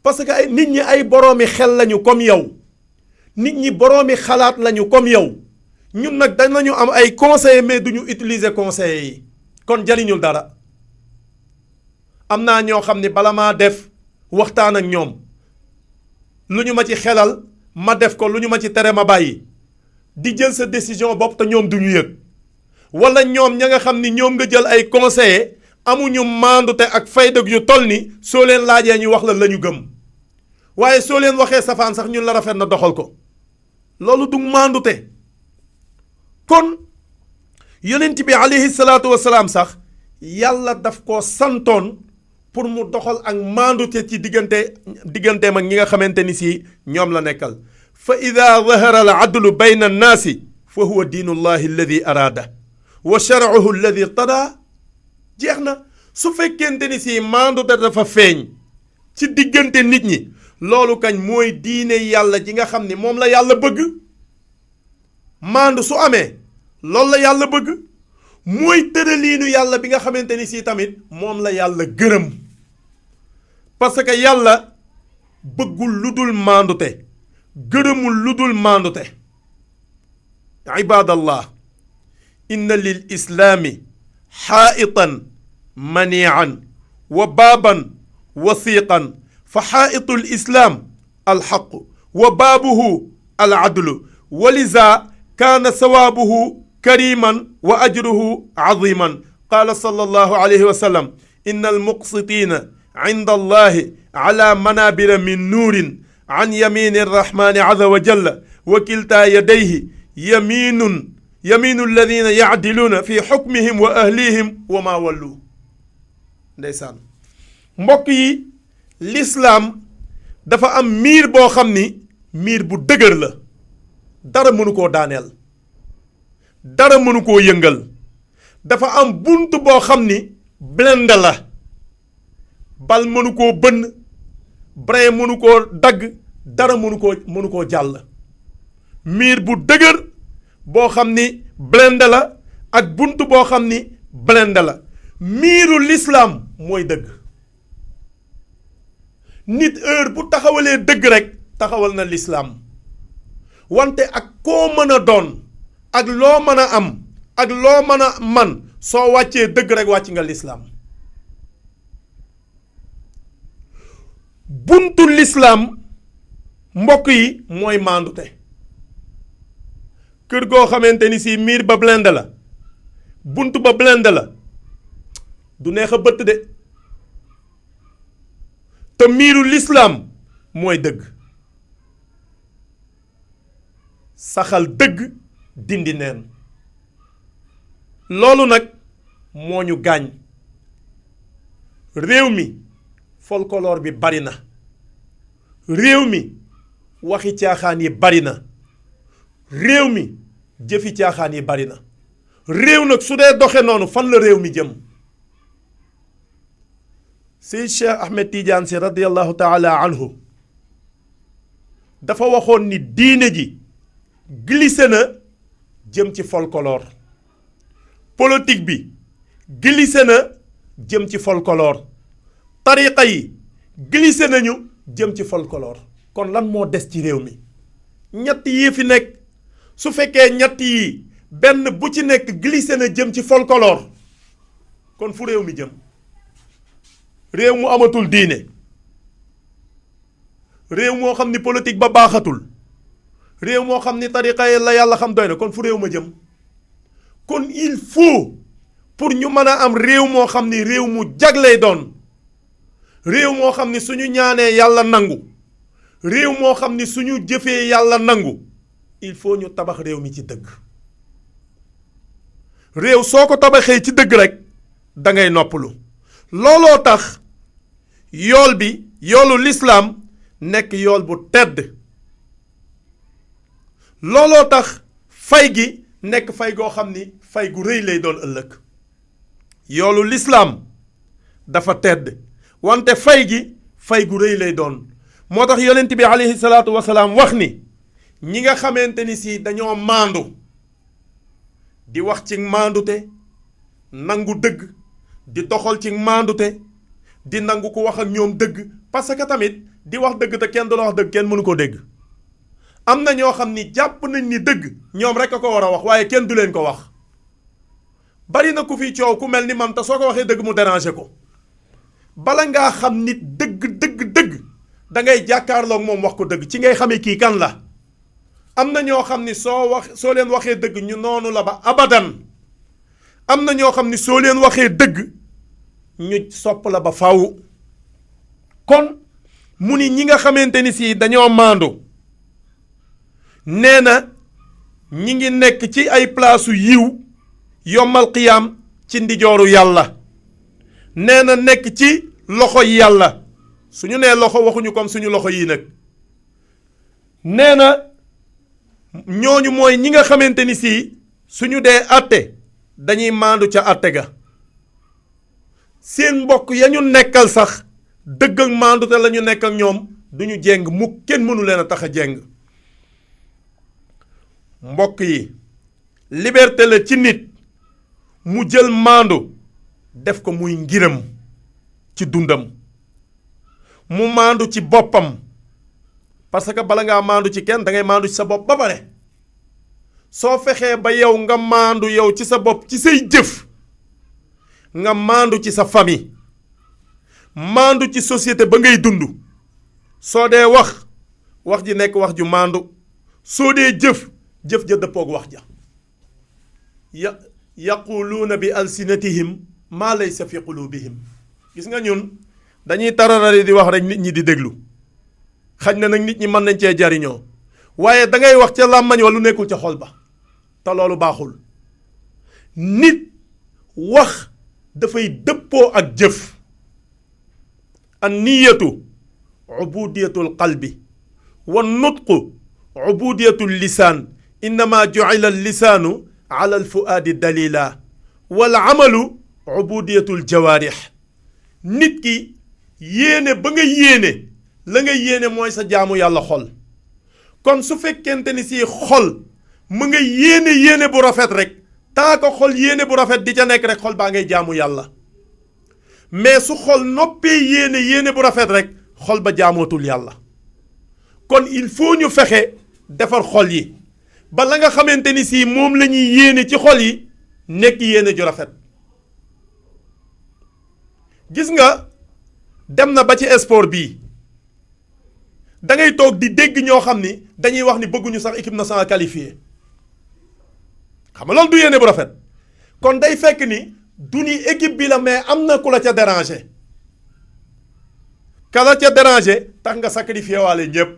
parce que nit ñi ay boroomi xel lañu comme yow nit ñi boroomi xalaat lañu comme yow ñun nag danañu am ay conseillers mais duñu utiliser conseillers yi kon jariñul dara. am naa ñoo xam ni bala maa def waxtaan ak ñoom lu ñu ma ci xelal ma def ko lu ñu ma ci tere ma bàyyi di jël sa décision bopp te ñoom duñu yëg wala ñoom ña nga xam ni ñoom nga jël ay conseillers amuñu maandute ak fayda yu toll ni soo leen laajee ñu wax la ñu gëm waaye soo leen waxee safaan sax ñun la rafet na doxal ko loolu du maandute. kon yonent bi alayhi salaatu wasalaam sax yàlla daf ko santoon pour mu doxal ak maandute ci digganteem ak ñi nga xamante ni si ñoom la nekkal. fa ida dahara al adlu bayna annaasi fa huwa diinu llahi alladi araada wa sharcuhu alladi tada. jeex na su fekkente ni si maandute dafa feeñ ci diggante nit ñi loolu kañ mooy diine yàlla ji nga xam ni moom la yàlla bëgg. maandu su amee loolu la yàlla bëgg mooy tëraliinu yàlla bi nga xamante ni si tamit moom la yàlla gërëm parce que yàlla bëggul lu dul maandute gërëmul lu dul maandute. ibaadallah inna lil islaami xaa'itan maniican wa baaban wasiiqan fa xaa'itu l islaam alxaqu wa baabuhu alcadlu wa liza kaana sawaabuhu kariman wa ajruhu caziman qaala sallallahu alayhi wa sallam inna almuqsitina cinda allahi cala manaabira min nuurin can yamini arrahmani caza wa jalla wa kiltaa yadayhi yaminu alladina yacdiluuna fi xukmihim wa ahlihim wa maa wallu. ndeysaan mbokk yi lislaam dafa am miir boo xam ni miir bu dëgër la dara mënu koo daaneel dara mënu koo yëngal dafa am bunt boo xam ni blende la bal mënu koo bënn brin mënu koo dagg dara mënu koo jàll miir bu dëgër boo xam ni blende la ak bunt boo xam ni blende la. miiru lislaam mooy dëgg. nit heure bu taxawalee dëgg rek taxawal na lislaam wante ak koo mën a doon ak loo mën a am ak loo mën a man soo wàccee dëgg rek wàcc nga lislaam. buntu lislaam mbokk yi mooy maandute. kër goo xamante ni si miir ba blende la bunt ba blende la du neex a bëtt de. te miiru lislaam mooy dëgg. saxal dëgg dindi neen. loolu nag moo ñu gaañ. réew mi folklore bi bari na. réew mi waxi caaxaan yi bari na. réew mi jëfi caaxaan yi bari na. réew nag su dee doxe noonu fan la réew mi jëm. Seyd Cheikh Ahmed Tidiane si radiyallahu taala anhu dafa waxoon ni diine ji glissé na jëm ci folklore. politique bi glissé na jëm ci folklore. tariqa yi glissé nañu jëm ci folklore. kon lan moo des ci réew mi. ñett yii fi nekk su fekkee ñett yi benn bu ci nekk glissé na jëm ci folklore kon fu réew mi jëm. réew mu amatul diine. réew moo xam ni politique ba baaxatul. réew moo xam ni tariqa yi la yàlla xam doy na kon fu réew ma jëm. kon il faut pour ñu mën a am réew moo xam ni réew mu jag lay doon. réew moo xam ni suñu ñaanee yàlla nangu. réew moo xam ni suñu jëfee yàlla nangu. il faut ñu tabax réew mi ci dëgg. réew soo ko tabaxee ci dëgg rek da ngay noppalu. looloo tax yool bi yoolu lislaam nekk yool bu tedd. looloo tax fay gi nekk fay goo xam ni fay gu rëy lay doon ëllëg. yoolu lislaam dafa tedd wante fay gi fay gu rëy lay doon. moo tax yonent bi alayhi salaatu wasalaam wax ni ñi nga xamante ni si dañoo maandu di wax ci maandute nangu dëgg di doxal ci maandute di nangu ko wax ak ñoom dëgg parce que tamit di wax dëgg te kenn du la wax dëgg kenn mënu ko dégg. am na ñoo xam ni jàpp nañ ni dëgg ñoom rek a ko war a wax waaye kenn du leen ko wax. bari na ku fi coow ku mel ni man te soo ko waxee dëgg mu déranger ko. bala ngaa xam nit dëgg da ngay jàkkaarloog moom wax ko dëgg ci ngay xamee kii kan la. am na ñoo xam ni soo leen waxee dëgg ñu noonu la ba abadan. am na ñoo xam ni soo leen waxee dëgg ñu sopp la ba faw. kon mu ni ñi nga xamante ni si dañoo maandu nee na ñi ngi nekk ci ay palaasu yiw yommal qiyaam ci ndijooru yàlla. nee na nekk ci loxo yàlla suñu nee loxo waxuñu comme suñu loxo yii nag. nee na ñooñu mooy ñi nga xamante ni si suñu dee àtte dañuy maandu ca àtte ga. seen mbokk ya ñu nekkal sax dëgg ak maandu te la ñu nekk ak ñoom duñu jeng mukk kenn mënu leen a tax a jeng. mbokk yi liberté la ci nit mu jël maandu def ko muy ngiram ci dundam. mu maandu ci boppam parce que bala ngaa maandu ci kenn da ngay maandu ci sa bopp ba pare. soo fexee ba yow nga maandu yow ci sa bopp ci say jëf nga maandu ci sa famille maandu ci société ba ngay dund. soo dee wax ji nekk wax ju maandu. soo dee jëf ja dëppoog wax ja. yaquluuna bi alsinatihim maa laysa fi qulubihim. gis nga ñun dañuy tararari di wax rek nit ñi di déglu xaj na nag nit ñi mën nañ cee jariñoo waaye da ngay wax ca làmmañ wa lu nekkul ca xol ba te loolu baaxul. nit wax dafay dëppoo ak jëf. an niyatu ubudiyatul qalbi wa nutqu ubudiyatul lisaan innama ju'ila lisaanu ala alfuaadi dalila wal amalu ubudiyatul jawaarix. nit ki yéene ba nga yéene la nga yéene mooy sa jaamu yàlla xol. kon su fekkente ni si xol mu nga yéene bu rafet rek tant que xol yéene bu rafet di ca nekk rek xol baa ngay jaamu yàlla mais su xol noppee yéene bu rafet rek xol ba jaamootul yàlla kon il faut ñu fexe defar xol yi ba la nga xamante ni si moom la ñuy yéene ci xol yi nekk yéene ju rafet gis nga dem na ba ci sport bii da ngay toog di dégg ñoo xam ni dañuy wax ni bëgguñu sax équipe nationale qualifiée xam nga loolu du yéene bu rafet kon day fekk ni du ni équipe bi la mais am na ku la ca déranger ka la ca déranger tax nga sacrifié waale ñépp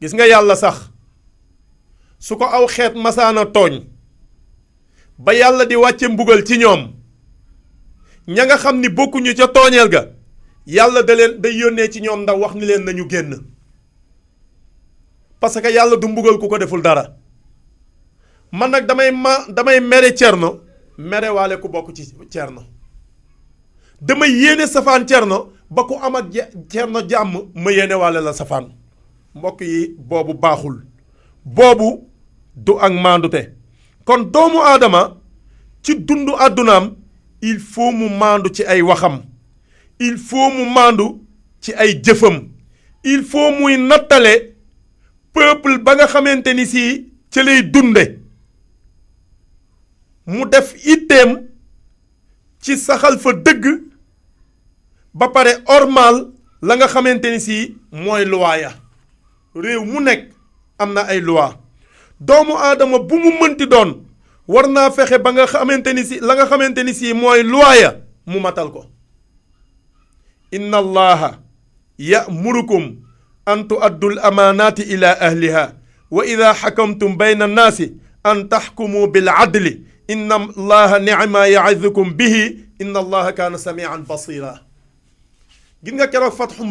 gis nga yàlla sax su ko aw xeet masaana tooñ ba yàlla di wàcce mbugal ci ñoom ña nga xam ni bokkuñu ca tooñeel ga yàlla day yónnee ci ñoom ndax wax ni leen nañu génn parce que yàlla du mbugal ku ko deful dara man nag damay mere cerno mere waale ku bokk ci cerno damay yéene safaan cerno ba ku am ak cerno jàmm ma yéene waale la safaan mbokk yi boobu baaxul boobu du ak maandute kon doomu aadama ci dundu àddunaam il faut mu maandu ci ay waxam il faut mu maandu ci ay jëfam il faut muy nattale peuple ba nga xamante ni si ca lay dunde mu def itteem ci saxal fa dëgg ba pare ormal la nga xamante ni si mooy loi ya réew mu nekk am na ay loi doomu aadama bu mu mënti doon war naa fexe ba nga xamante ni si la nga xamante ni si mooy loi ya mu matal ko inna allaha ya'murukum an tu'addul amaanaati ila ahliha wa ida xakamtum bayna annaasi an taxkumu bil adli inna allaha ni'ma ya'izukum bihi inna allaha kaana samian basira gis nga keroog fatxu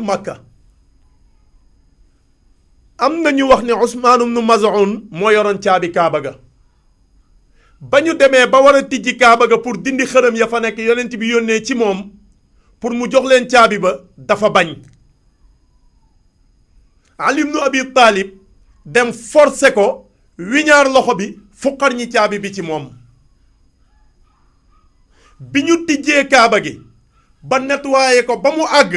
makka am na ñu wax ne Usmaan ibnu Maz'un moo yoroon caabi kaaba ga ba ñu demee ba war a tijji kaaba ga pour dindi xërëm ya fa nekk yonent bi yónnee ci moom pour mu jox leen caabi ba dafa bañ Ali ibnu Abi Taalib dem forcé ko wiñaar loxo bi fuqar ñi caabi bi ci moom bi ñu tijjee kaaba gi ba nettoyé ko ba mu àgg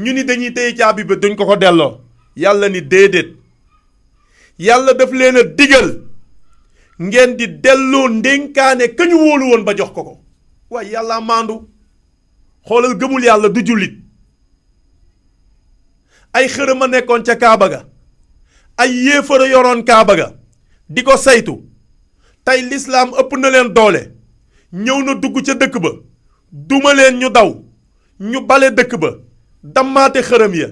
ñu ni dañuy téye caabi ba duñ ko delloo yàlla ni déedéet yàlla daf leen a digal ngeen di delloo ndénkaane ka ñu wóolu woon ba jox ko waaye yàlla maandu xoolal gëmul yàlla du jullit ay xërëm a nekkoon ca kaaba ga ay yéefara yoroon kaaba ga di ko saytu tey lislaam ëpp na leen doole ñëw na dugg ca dëkk ba duma leen ñu daw ñu bale dëkk ba dammaate xërëm ya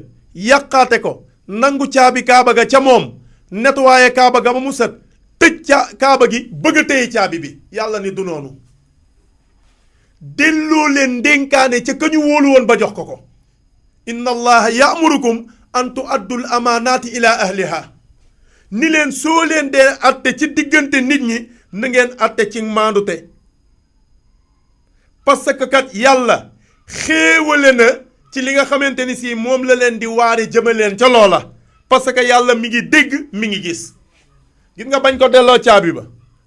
yàqaate ko nangu caabi kaaba ga ca moom nettoyé kaaba ga ba mu set tëj kaaba gi bëgg a téye caabi bi yàlla ni du noonu delloo leen ndénkaane ca ka ñu wóolu woon ba jox ko inna allaha ya'murukum an tu'addul amaanaati ila ahliha ni leen soo leen dee atte ci diggante nit ñi na ngeen atte ci maandute parce que kat yàlla xéewale na ci li nga xamante ni si moom la leen di waare jëme leen ca loola parce que yàlla mi ngi dégg mi ngi gis gis nga bañ ko delloo caabi ba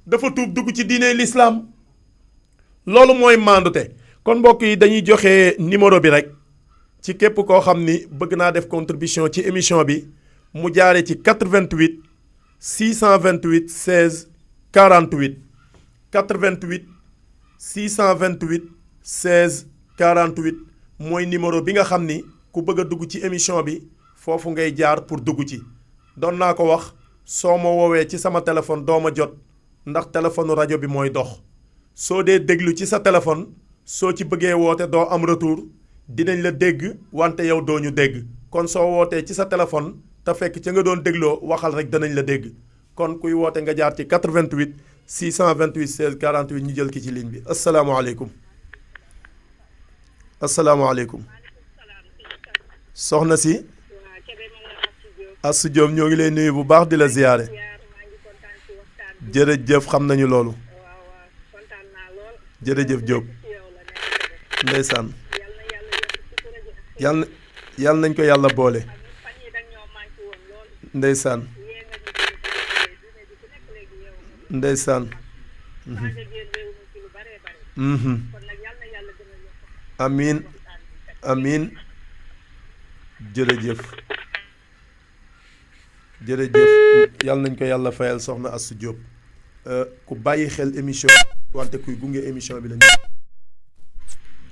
dafa tuub dugg ci diine l'islam loolu mooy maandute kon mbokk yi dañuy joxe numéro bi rek ci képp koo xam ni bëgg naa def contribution ci émission bi mu jaare ci 88 628 16 48 88 628 16 48 mooy numéro bi nga xam ni ku bëgg a dugg ci émission bi foofu ngay jaar pour dugg ci doon naa ko wax soo ma woowee ci sama téléphone doo ma jot ndax téléphone rajo bi mooy dox soo dee déglu ci sa téléphone soo ci bëggee woote doo am retour dinañ la dégg wante yow doo ñu dégg kon soo wootee ci sa téléphone te fekk ca nga doon dégloo waxal rek danañ la dégg kon kuy woote nga jaar ci 88 628 16 48 ñu jël ki ci ligne bi asalaamaaleykum asalaamaaleykum soxna si Astou Diop ñoo ngi lay nuyu bu baax di la ziyaare jërëjëf xam nañu loolu jërëjëf Diop ndeysaan yàlla nañ ko yàlla boole ndeysaan ndeysaan amiin amiin jërëjëf jërëjëf yàlla nañ ko yàlla fayal soxna Astou Diop ku bàyyi xel émission wante kuy gunge émission bi la ñu.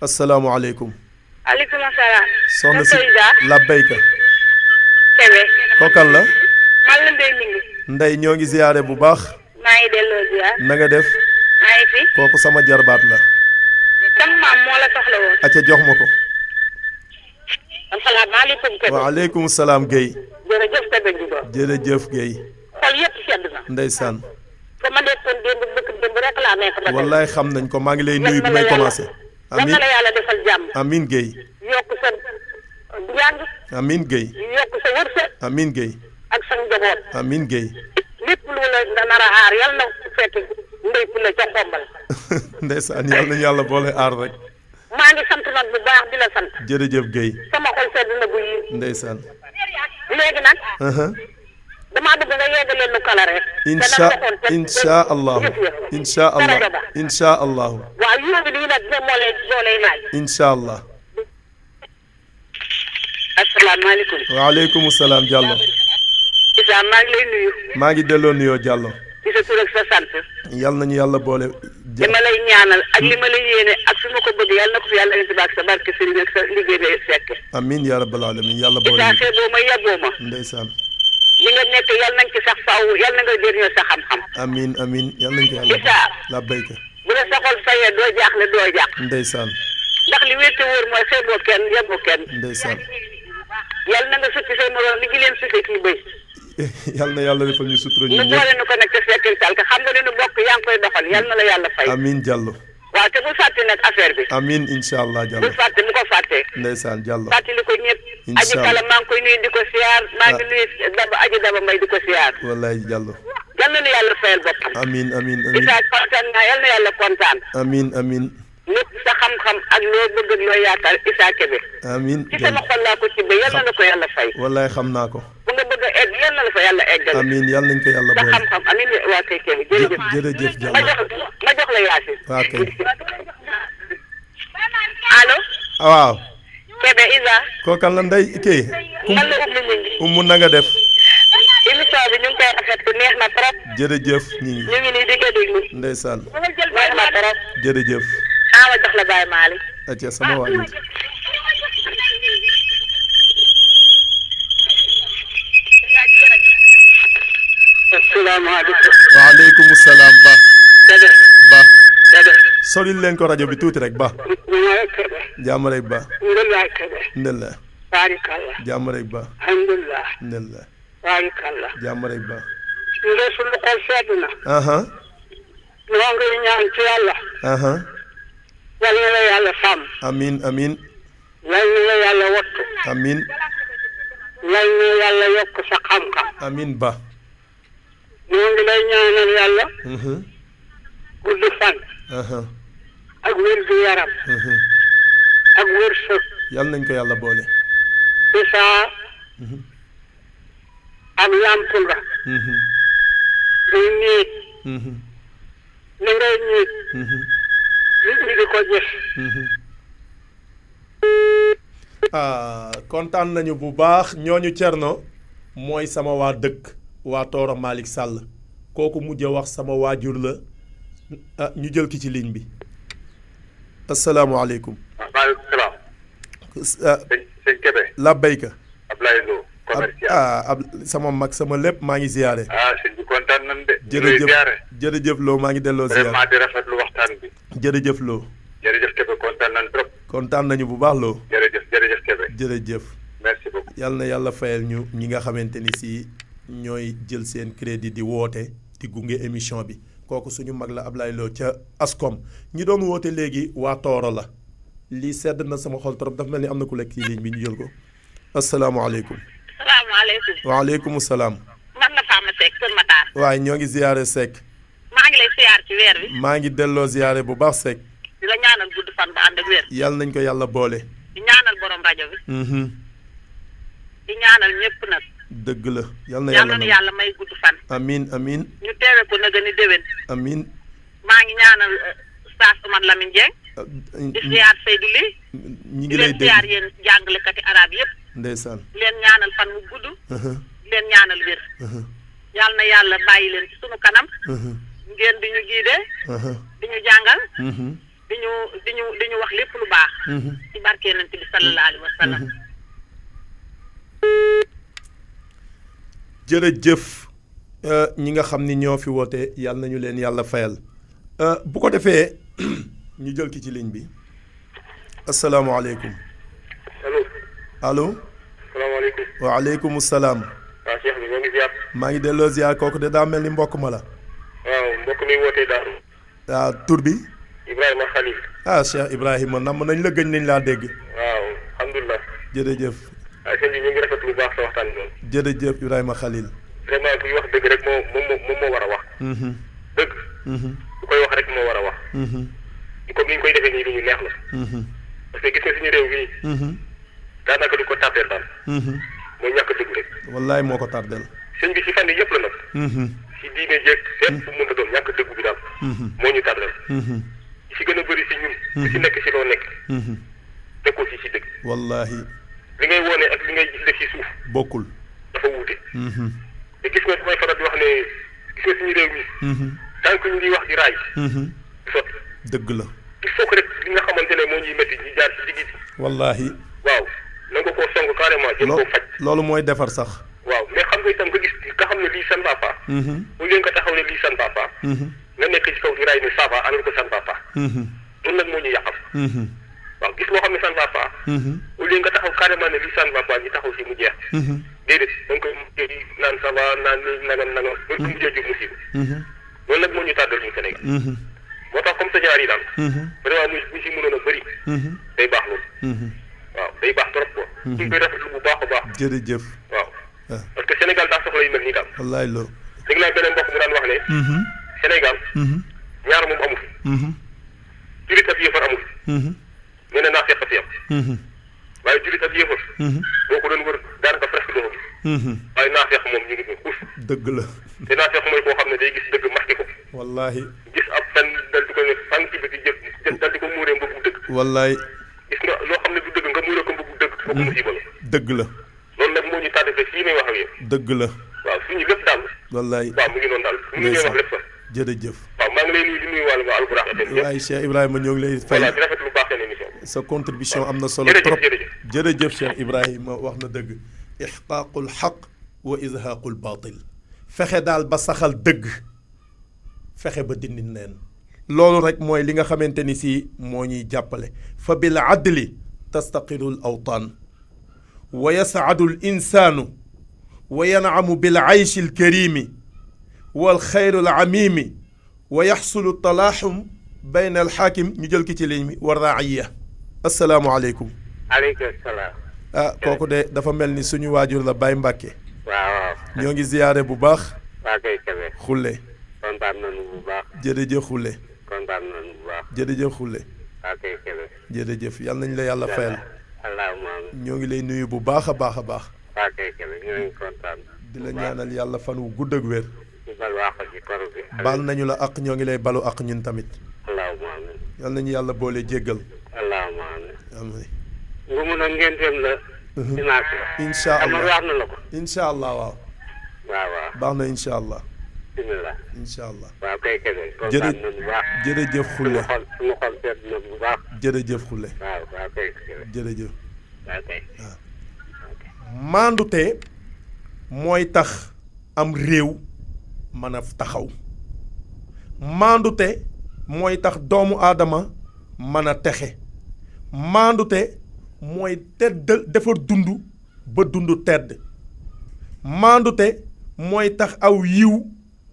asalaamaaleykum. aleykum salaam. soxna si la béykat. Kébé. kookal la. man la Ndeye Mingi. Ndey ñoo ngi ziyaare bu baax. maa ngi delloo ziyaar. na nga def. maa ngi fi. kooku sama jarbaat la. sama maam moo la soxla woon. acca jox ma ko. asalaamaaleykum Kébé. waaleykum salaam Guèye. jërëjëf Kébé Ndiouga. jërëjëf Guèye. xol yëpp sedd na. ndeysaan. fa ma nekkoon démb bëgg démb rek laa nekk ba tey. wallaay xam nañ ko maa ngi lay nuyu bi may commencé. amiin yal na la yàlla defal jàmm. amiin Guèye. yokk sa njàng. amiin Guèye. yokk sa wërsëg. amiin Guèye. ak sa njaboot. amiin Guèye. lépp lu la nar a aar yal na fekk ndey fu la ca xombal. ndeysaan yàlla nañu yàlla boole aar rek. maa ngi sant nag bu baax di la sant. jërëjëf Guèye. sama xol sedd na bu yi. ndeysaan. léegi nag. damaa bëgg nga yeggalee lu kala rek. incha allahu incha allah incha allahu. waaw yóbbu lii nag moo lay laaj. incha allah. asalaamaaleykum. waaleykum salaam Diallo. Isa maa ngi lay nuyu. maa ngi delloo nuyoo Diallo. ci sa tur ak sa sant. yal nañu yàlla boole. li ma lay ñaanal ak li ma lay yéene ak fi ma ko bëgg yàlla na ko fi yàlla indi baak sa barke sëriñ ak sa liggéey bi fekk. amiin yaa rabbal alamin yàlla boole. Isa xeeboo ma yàggoo ma. ndeysaan. li nga nekk yàlla nañ ci sax faaw yàlla na nga jëriñoo sa xam-xam. amiin amiin yal nañ ko yàlla. Isa la béykat. bu la sa xol fayee doo jaaxle doo jàq. ndeysaan. ndax li wér te wóor mooy xeeboo kenn yàggoo kenn. ndeysaan. yàlla na nga sutti say moroom li gi leen sutte kii bëy. yal na yàlla defal ñu sutura ñu nu boole nu ko nag te fekk sal ka xam nga li nu bokk yaa ngi koy doxal yal na la yàlla fay. amiin Diallo. waaw te bu fàtte nag affaire bi. amiin incha allah Diallo. bu fàtte bu ko fàtte. ndeysaan Diallo. fàttali ko ñëpp. incha aji kala maa ngi koy nuyu di ko siyaar maa ngi nuyu daba aji daba mbay di ko siyaar. wallaay Diallo. yal na nu yàlla fayal boppam. amiin amiin amiin. Isa kontaan naa yal na yàlla kontaan. amiin amiin. lépp sa xam-xam ak loo bëgg ak loo yaakaar Isa Kébé. amiin ci sama xol laa ko ci ba yal na la ko yàlla fay. wallaay xam naa ko. bu nga bëgg a egg yal na la fa yàlla eggal. amiin yal nañ ko yàlla sa boole. xam-xam amiin waa kay Kébé jërëjëf. jërëjëf Diallo. ma jox la Yaasin. waa kay. allo. waaw. Kébé Isa. kookan la ndey kii. man la Oumy Mingi. Umu na nga def. émission bi ñu ngi koy rafetlu neex na trop. jërëjëf ñu ngi nii di ko déglu. ndeysaan. neex na trop. jërëjëf. ma jox la Baye Malick. acca sama waajur. asalaamaaleykum. waaleykum salaam Ba. Kébé. Ba. Kébé. solil leen ko rajo bi tuuti rek Ba. Kébé. jàmm rek Ba. Ndelaay Kébé. ndella. Barikalla. jàmm rek Ba. alhamdulilah. ndella. Barikalla. jàmm rek Ba. ñu ngi suñu xol sedd na. aha ñoo ngi ñaan ci yàlla. aha yal na la yàlla sàmm. amiin amiin yal na la yàlla wattu. amiin yal na yàlla yokk sa xam-xam. amiin Ba. ñoo ngi lay ñaanal yàlla. mhm gudd fan. aha ak wér gu yaram. mhm ak wërsëg. yal nañ ko yàlla boole. Isa mhm ak lamp nga. mhm di niit. mhm li ngay niit. mhm nit ñi di ko gis. kontaan nañu bu baax ñooñu Cerno mooy sama waa dëkk waa Tooro Malick Sall kooku mujj a wax sama waajur la ñu jël ki ci ligne bi asalaamaaleykum. maaleykum salaam. sëñ Kébé. la béyka. Ablaye Lo. commercial sama mag sama lépp maa ngi ziyaare. sëñ bi kontaan nañ de. jërëjëf jërëjëf Lo maa ngi delloo ziyaare. vraiment di rafetlu waxtaan bi. jërëjëf Lo. jërëjëf Kébé kontaan nañ trop. kontaan nañu bu baax Lo. jërëjëf Kébé. jërëjëf. merci beaucoup. yal na yàlla fayal ñu ñi nga xamante ni si ñooy jël seen crédit di woote di gunge émission bi kooku suñu mag la Ablaye Lo ca Ascom ñi doon woote léegi waa Tooro la lii sedd na sama xol trop dafa mel ni am na ku lekk ci ligne bi ñu jël ko asalaamaaleykum. salaamaaleykum. waaleykum salaam. man na Fama Seck Kër Matar. waaye ñoo ngi ziyaare Seck. maa ngi lay siyaar ci weer wi. maa ngi delloo ziyaare bu baax Seck. di la ñaanal gudd fan ba ànd ak wér. yàlla nañ ko yàlla boole. di ñaanal borom rajo bi. di ñaanal ñëpp nag. dëgg la yal na yàlla yàlla na nangu. yàlla may gudd fan. amiin amiin ñu teewe ko nag ni déwén. amiin. maa ngi ñaanal Oustaz Oumar Lamine Dieng. di siyaar Seydou Ly. ñi ngi di lay leen dégg siyaar yéen jàngalekati arab yëpp. ndeysaan. di leen ñaanal fan mu gudd. di leen ñaanal wér. yàlla na yàlla bàyyi leen ci sunu kanam. ngeen di ñu giide. di ñu jàngal. di ñu wax lépp lu baax. ci barke Yonent bi sallallahu alayhi wa sallam. jërëjëf ñi nga xam ni ñoo fi woote yàlla nañu leen yàlla fayal bu ko defee ñu jël ki ci ligne bi asalaamaaleykum. allo. allo. salaamaaleykum. waaleykum salaam. waaw Cheikh bi ñoo ngi ziar. maa ngi delloo ziar kooku de daa mel ni mbokk ma la. waaw mbokk mi wootee Daaru. ah tur bi. Ibrahima Khalil. ah Cheikh Ibrahima namm nañ la gëj nañ laa dégg. waaw alhamdulilah. jërëjëf. waaye sëñ bi ñu ngi rafetlu bu baax sa waxtaan bi noonu. jërëjëf Ibrahima Khalil. vraiment kuy wax dëgg rek moom moo war a wax. dëgg. ku koy wax rek moo war a wax. comme ni ñu koy defee nii lu ñu neex la. parce que gis nga suñu réew mii. daanaka du ko tàppeel daal. mooy ñàkk dëgg rek. wallaay moo ko tardel. sëñ bi si fànn yëpp la nag. si diine jeeg seet fu mu mën a doon ñàkk dëgg bi daal. moo ñu tardel. si gën a bëri si ñun. ku si nekk si loo nekk. nekkoo si dëgg. wallahi li ngay wone ak li ngay gis def si suuf. bokkul. dafa wuute. te gis nga damay faral di wax ne gis nga suñu réew mi. tant que ñu ngi wax di raay. du sotti. dëgg la. il faut que rek li nga xamante ne moo ñuy métti ñu jaar si digg bi. wallahi waaw na nga koo song carrément jëm koo faj. loolu mooy defar sax. waaw mais xam nga itam nga gis nga xam ne lii ça ne va pas. bu leen ko taxaw ne lii ça ne va pas. nga nekk ci kaw di raay ne ça va alors que ça ne va pas. loolu nag moo ñu yàqal. waaw gis loo xam ne ça ne va pas. au lieu nga taxaw carrément ne lii ça ne va pas ñu taxaw si mu jeex. déedéet da nga koy mujjee naan ça va naan nii nangam nangam. loolu du mujjee jur musiba. loolu nag moo ñu tàddal ñu Sénégal. moo tax comme sa ñaar yi daal. vraiment mu si mënoon a bëri. day baax loolu. waaw day baax trop quoi. ñu ngi koy rafetlu bu baax a baax. jërëjëf. waaw parce que Sénégal daa soxla yu mel nii daal. wallaay loolu. dégg naa beneen mbokk mu daan wax ne. Sénégal. ñaar moom amu fi. julit ak yéefar amu fi. nee na naa fekk fi am. waaye julit ak yéefar. boo ko doon wër daanaka presque doo ko gis. waaye naa fekk moom ñu ngi fi xuus. dëgg la. te naa fekk mooy koo xam ne day gis dëgg masqué ko. wallahi gis ab fen dal di ko ne fan ci biti jëf dal di ko muuree mbëggu dëgg. wallaay. gis nga loo xam ne du dëgg nga muuree ko mbëggu dëgg. foofu musiba la. dëgg la. loolu nag moo ñu tàddee fii may wax ak yéen. dëgg la. waaw suñu lépp daal. wallaay. waaw mu ngi noonu daal suñu ñuy wax lépp sax. jërëjëf. waaw maa ngi lay nuyu di nuyu wàllu waa Albourakh FM. waay Cheikh Ibrahima ñoo ngi lay fay. voilà di rafetlu bu baax seen émission. sa contribution am na solo trop. jërëjëf Cheikh Ibrahima wax na dëgg. ixqaaqul xaq wa izhaaqul baatil. fexe daal ba saxal dëgg. fexe ba dindi neen. loolu rek mooy li nga xamante ni si moo ñuy jàppale. fa bil adli tastaqirul awtaan. wa yasaadul insaanu. wa yanaamu bil ayshi al karimi. wal xayrul amimi. wa yaxsulu talaaxum bayna al xaakim ñu jël ki ci ligne bi war raaya. asalaamualeykum. aleykum salaam. ah kooku de dafa mel ni suñu waajur la Baye Mbacke. waaw. ñoo ngi ziyaare bu baax. waa kay Kébé. xulle. kontaan nañu bu baax. jërëjëf xulle. kontaan nañu bu baax. jërëjëf xulle. waa kay Kébé. jërëjëf yal nañ la yàlla fayal. allahumma amiin. ñoo ngi lay nuyu bu baax a baax a baax. waa kay Kébé ñoo ngi kontaan. di la ñaanal yàlla fan wu gudd ak wér. di bal waax ci kor bi. baal nañu la ak ñoo ngi lay balu ak ñun tamit. allahumma amiin. yal nañu yàlla boole jéggal. allahumma amiin. amiin. bu mu doon ngenteem la. dinaa ko wax. incha Amar allah wax na la ko. incha allah waaw. waaw waaw. baax na incha allah. bisimilah. incha allah. waaw kay Kébé. kontaan nañu bu baax. jërëjëf xulle. suñu xol seet na bu baax. jërëjëf xulle. waaw waaw kay Kébé. jërëjëf. waaw kay. maandute mooy tax am réew mën a taxaw. maandute mooy tax doomu aadama mën a texe. maandute mooy tedd defar dund ba dund tedd. maandute mooy tax aw yiw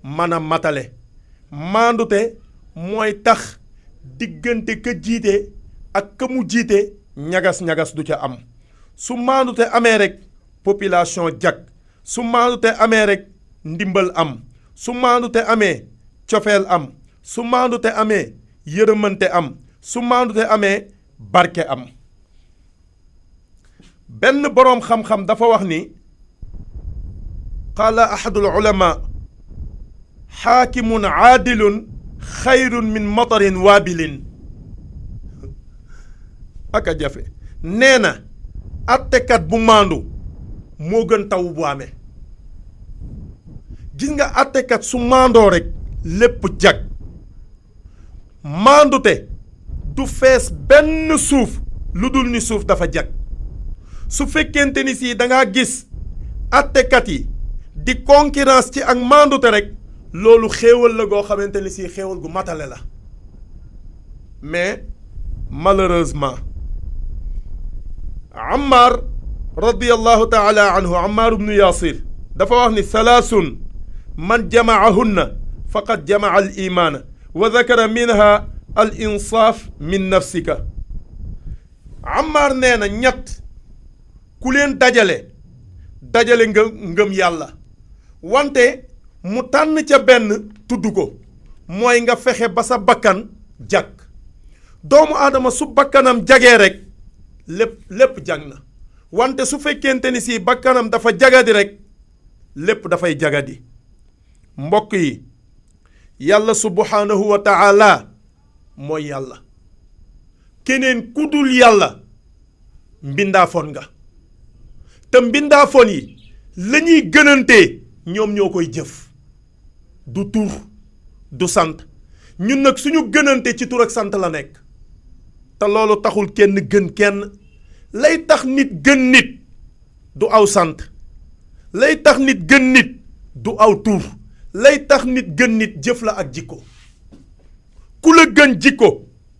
mën a matale. maandute mooy tax diggante ka jiite ak ka mu jiite ñagas-ñagas du ca am. su maandute amee rek population jag. su maandute amee rek ndimbal am. su maandute amee cofeel am. su maandute amee yërëmante am. su maandute amee barke am. benn boroom xam-xam dafa wax ni qaala ahadul ulama xaakimun aadilun xayrun min matarin waabilin. aka jafe nee na attekat bu maandu moo gën taw bu amee. gis nga attekat su maandoo rek lépp jag. maandute du fees benn suuf lu dul ni suuf dafa jag. su fekkente ni si da ngaa gis attekat yi di concurrence ci ak maandute rek loolu xéewal la goo xamante ni si xéewal gu matale la. mais malheureusement Ammar radiyallahu taala anhu Ammar ibnu Yasir dafa wax ni salaasun man jamaahunna faqad jamaa al imaana wa dakara minha al insaaf min nafsika. Ammar nee na ñett ku leen dajale ngëm yàlla wante mu tànn ca benn tudd ko mooy nga fexe ba sa bakkan jag. doomu aadama su bakkanam jagee rek lépp jag na wante su fekkente ni si bakkanam dafa jagadi rek lépp dafay jagadi. mbokk yi yàlla subhanahu wa taala mooy yàlla. keneen ku dul yàlla mbindaafoon nga te mbindaafoon yi la ñuy gënantee ñoom ñoo koy jëf du tur du sant. ñun nag suñu gënante ci tur ak sant la nekk te loolu taxul kenn gën kenn. lay tax nit gën nit du aw sant. lay tax nit gën nit du aw tur. lay tax nit gën nit jëf la ak jikko. ku la gën jikko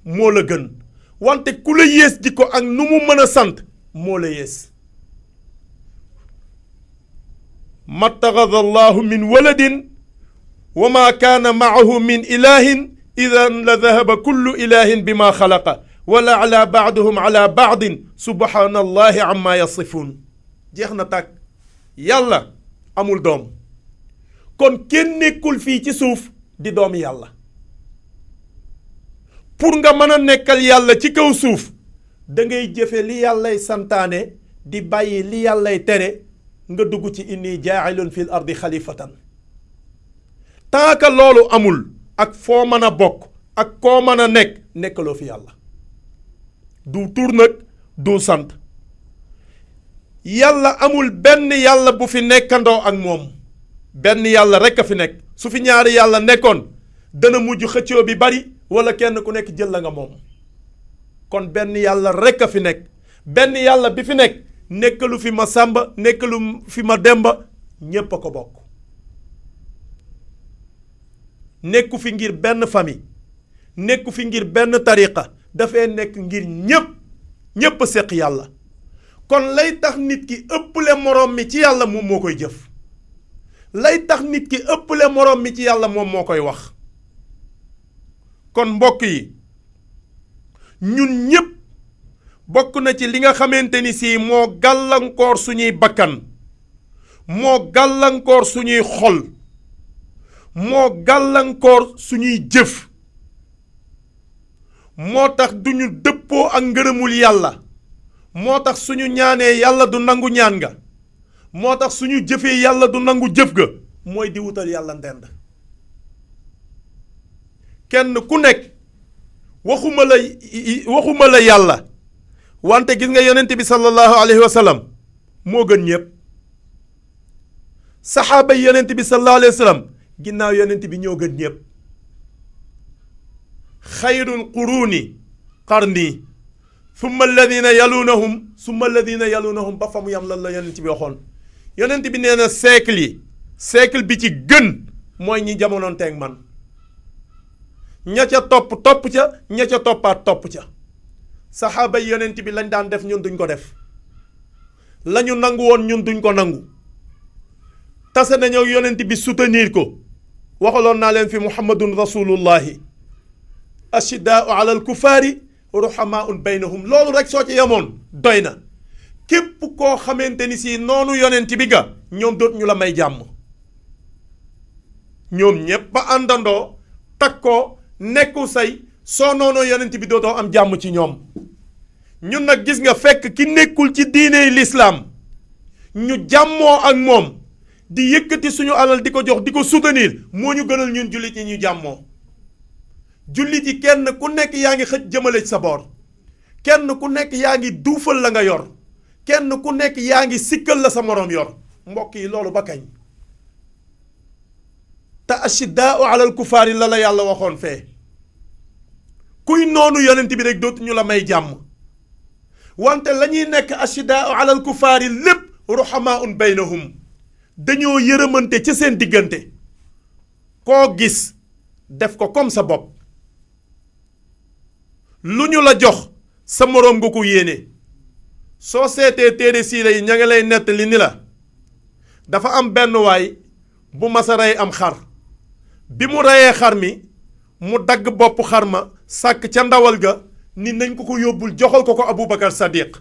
moo la gën wante ku la yées jikko ak nu mu mën a sant moo la yées. mattaxada allahu min waladin wa ma kaana maahu min ilahin idan la dahaba kullu ilahin bi ma xalaqa wala ala baaduhum ala baadin subhanallahi amma yasifun. jeex na tàkk. yàlla amul doom kon kenn nekkul fii ci suuf di doomi yàlla. pour nga mën a nekkal yàlla ci kaw suuf da ngay jëfe li yàllay santaane di bàyyi li yàllay tere nga dugg ci inni jaailun fil ardi xalifatan. tant que loolu amul ak foo mën a bokk ak koo mën a nekkaloo fi yàlla. du tur nag du sant. yàlla amul benn yàlla bu fi nekkandoo ak moom. benn yàlla rekk a fi nekk. su fi ñaari yàlla nekkoon dana mujj xëccoo bi bari walla kenn ku nekk jël la nga moom. kon benn yàlla rekk a fi nekk. benn yàlla bi fi nekk nekkalu fi ma sàmba nekkalu fi ma demba ñépp a ko bokk. nekku fi ngir benn famille nekku fi ngir benn tariqa dafay nekk ngir ñépp seq yàlla. kon lay tax nit ki ëpple moroom mi ci yàlla moom moo koy jëf. lay tax nit ki ëpple moroom mi ci yàlla moom moo koy wax. kon mbokk yi ñun ñépp bokk na ci li nga xamante ni si moo gàllankoor suñuy bakkan moo gàllankoor suñuy xol moo gàllankoor suñuy jëf moo tax duñu dëppoo ak ngërëmul yàlla moo tax suñu ñaanee yàlla du nangu ñaan nga moo tax suñu jëfee yàlla du nangu jëf ga mooy di wutal yàlla ndend. kenn ku nekk waxuma la yàlla wante gis nga yonent bi sallallahu alayhi wa sallam moo gën ñépp. saxaaba yi yonent bi sallallahu alayhi wa sallam ginnaaw yonent bi ñoo gën ñépp. xayrul quruuni qarni summa alladina yalunahum ba fa mu yam lan la yonent bi waxoon. yonent bi nee na siècle bi ci gën mooy ñi jamonoonteeg man. ña ca topp ca ña ca toppaat topp ca. saxaaba yi yonent bi lañ daan def ñun duñ ko def. lañu nangu woon ñun duñ ko nangu. tase nañoo yonent bi soutenir ko. waxaloon naa leen fi muhammadun rasulullahi ashiddaau ala alkufaari ruhamaun baynahum. loolu rek soo ci yemoon doy na. képp koo xamante ni si noonu yonent bi ga ñoom doot ñu la may jàmm. ñoom ñépp ba àndandoo takkoo nekku say soo noonoo yonent bi dootoo am jàmm ci ñoom. ñun nag gis nga fekk ki nekkul ci diiney lislaam ñu jàmmoo ak moom di yëkkati suñu alal di ko jox di ko soutenir moo ñu gënal ñun jullit ñi ñu jàmmoo jullit yi kenn ku nekk yaa ngi xëj jëmale ci sa boor kenn ku nekk yaa ngi duufal la nga yor kenn ku nekk yaa ngi sikkal la sa moroom yor mbokk yi loolu ba kañ te ashiddaau alal kufaari la yàlla waxoon fee kuy noonu yonent bi rek dootuñu la may jàmm wante la ñuy nekk ashiddaau alal kufaari lépp ruhamaun baynahum dañoo yërëmante ci seen diggante koo gis def ko comme sa bopp lu ñu la jox sa moroom nga ko yéene soo seetee téere siira yi ña ngi lay nettali ni la dafa am benn waay bu masa rey am xar bi mu reyee xar mi mu dagg bopp xar ma sàkk ca ndawal ga ni nañ ko ko yóbbul joxal ko ko Aboubacar Sadiq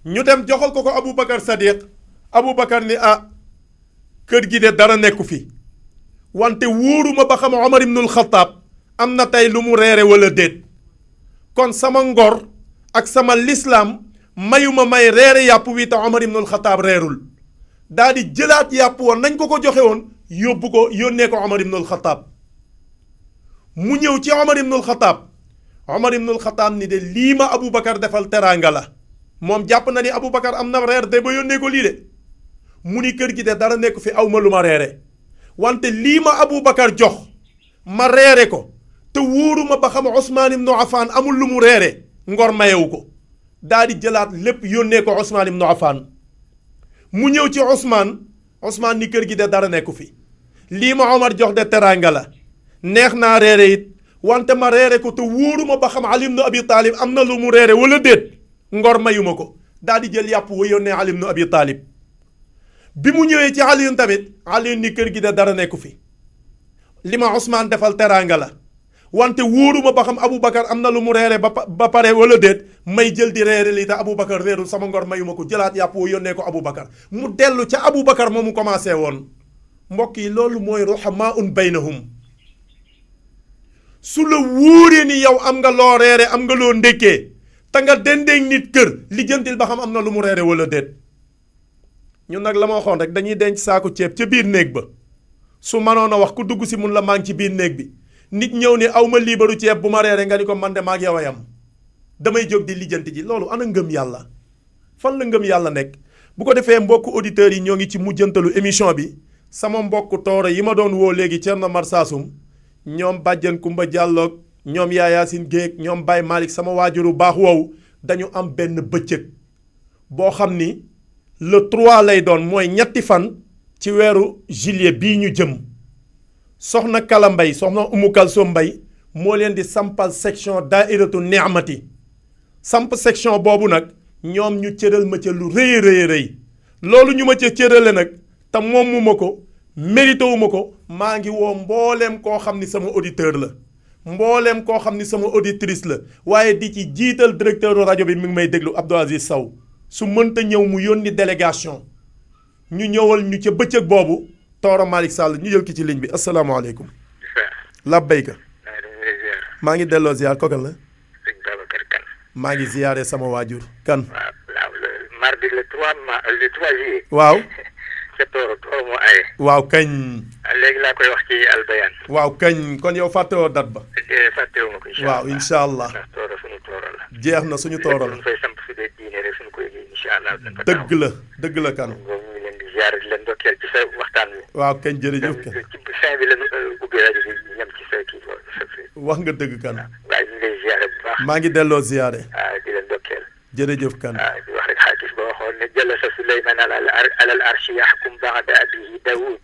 ñu dem joxal ko ko Aboubacar Sadiq Aboubacar ni kër gi de dara nekku fi wante wóoruma ba xam Omar ibnul Xataab am na tey lu mu reere wala déet kon sama ngor ak sama lislaam mayuma may reere yàpp wi te Omar ibnul Xataab reerul daa di jëlaat yàpp woon nañ ko ko joxe woon yóbbu ko yónnee ko Omar ibnul Xataab mu ñëw ci Omar ibnul Xataab Omar ibnul Xataab ni de lii ma Aboubacar defal teraanga la moom jàpp na ni Aboubacar am na reer de ba yónnee ko lii de mu ni kër gi de dara nekk fi aw ma lu ma reere wante lii ma Aboubacar jox ma reere ko te wóoruma ba xam Ousmane ibnu Affan amul lu mu reere ngor mayewu ko daa di jëlaat lépp yónnee ko Ousmane ibnu Affan mu ñëw ci Ousmane ni kër gi de dara nekku fi lii ma Omar jox de teraanga la neex naa reere it wante ma reere ko te wóoruma ba xam Ali ibnu Abi Talib am na lu mu reere wala déet ngor mayuma ko daa di jël yàpp wa yónnee Ali ibnu Abi Talib bi mu ñëwee ci Aliyun tamit Aliyun ni kër gi de dara nekku fi li ma Ousmane defal teraanga la wante wóoruma ba xam Aboubacar am na lu mu reere ba pare wala déet may jël di reere lii te Aboubacar reerul sama ngor mayuma ko jëlaat yàpp woo yónnee ko Aboubacar mu dellu ca Aboubacar moomu commencé woon mbokk yi loolu mooy ruhamaun baynahum su la wóoree ni yow am nga loo reere am nga loo ndékkee te nga dendeeg nit kër lijjantil ba xam am na lu mu reere wala déet ñun nag la ma waxoon rek dañuy denc saaku ceeb ca biir néeg ba su mënoon a wax ku dugg si mun la maa ngi ci biir néeg bi nit ñëw ni aw ma liibaru ceeb bu ma reere nga ni ko man de maag yow a yam damay jóg di lijjanti ji loolu ana ngëm yàlla fan la ngëm yàlla nekk bu ko defee mbokk auditeurs yi ñoo ngi ci mujjantalu émission bi sama mbokk tooro yi ma doon woo léegi Thierno Marsassoum ñoom Bàjjen Kumba Jàlloog ñoom Yaasin Géeg ñoom Baye Malick sama waajuru baax woowu dañu am benn bëccëg boo xam ni le 3 lay doon mooy ñetti fan ci weeru juillet bii ñu jëm soxna Kala Mbay soxna Umu Kalsoom Mbay moo leen di sampal section daairatu ni'mati samp section boobu nag ñoom ñu cëral ma ca lu rëy rëy rëy loolu ñu ma ca cërale nag te moom mu ma ko mérité wu ma ko maa ngi woo mbooleem koo xam ni sama auditeur la mbooleem koo xam ni sama auditrice la waaye di ci jiital directeur rajo bi mi ngi may déglu Abdou Aziz Sow su mënta ñëw mu yónni délégation ñu ñëwal ñu ca bëccëg boobu Tooro Malick Sall ñu jël ki ci ligne bi asalaamaaleykum. labbayka. maa ngi delloo ziar kokal la. sëñ Babacar Kane. maa ngi ziyaare sama waajur kan. waaw mardi le 3 juillet. waaw. ca Tooro moo aye. waaw kañ. léegi laa koy wax ci albayaan. waaw kañ kon yow fàttewoo dat ba. fàttewuma ko incha allah waaw incha allah. ndax Tooro suñu Tooro la. jeex na suñu Tooro la. lépp lu fay samp fi de diine rek suñu koy yëgee incha allah. dëgg la kan. ñu leen di ziare di leen ndokkeel ci sa waxtaan wi. waaw kañ jërëjëf kan. ci fin bi la ubbi rajo bi ñam ci sa kii wax nga dëgg kan. waaye ñu ngi lay ziare bu baax. maa ngi delloo ziare. di leen ndokkeel. jërëjëf kan. di wax rek xaakis ba waxoon ne jalasa Suleymaan alal arshi yaxkum baada abihi Daawud.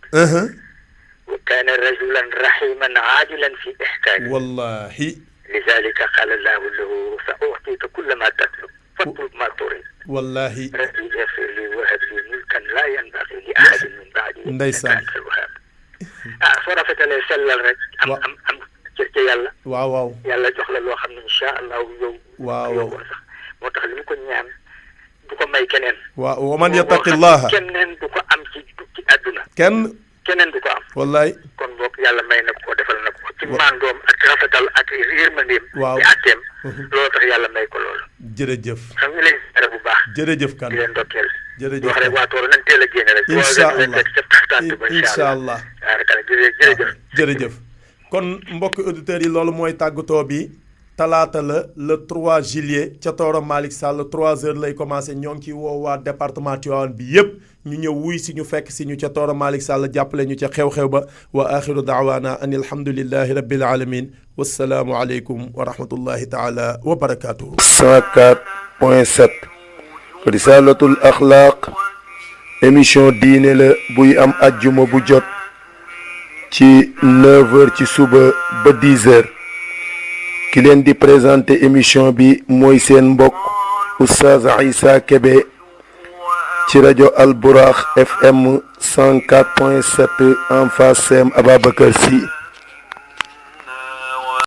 wa kaana rajulan rahiman aajilan fi ihkaani. wallahi. lizaalika qaala llaahu lahu sa u'tika kulla maa tatlub fatlub maa turid. wallahi. rabbi ighfir li wa hab li mulkan laa yanbaghi li ahadin min ba'di. ndeysaan. soo rafetalee sellal rek. am cër ca yàlla. waaw. yàlla jox la loo xam ne incha allah yow. waaw yow sax moo tax li mu ko ñaan du ko may keneen. waaw wa man yattaqillaha. keneen du ko am ci àdduna. keneen du ko am. wallaay. kon boog yàlla may na ko defal na ko ci maandoom ak rafetal ak yërmandeem. waaw ci àtteem. loolu tax yàlla may ko loolu. jërëjëf. xam nga leen bu baax. jërëjëf kan. di leen ndokkeel. jërëjëf wax rek waa Tooro nañ teel a génne rek. incha allah jërëjëf kon mbokki auditeurs yi loolu mooy tàggatoo bi talaata la le 3 juillet ca Tooro Malick Sall 3h lay commencé ñoo ngi ciy woo waa département Tivaouane bi yëpp ñu ñëw wuy si ñu fekk si ñu ca Tooro Malick Sall jàppale ñu ca xew-xew ba wa axiru daawaana an alhamdulillahi rabbil alamin wassalaamu aleykum wa rahmatullahi taala wa barakatuhu 104.7 risalatul axlaaq émission diine la buy am ajjuma bu jot ci 9h ci suba ba 10h ki leen di présenter émission bi mooy seen mbokk Oustaz Issa Kébé ci rajo Al Buraax FM 104.7 en face CEM Ababacar Sy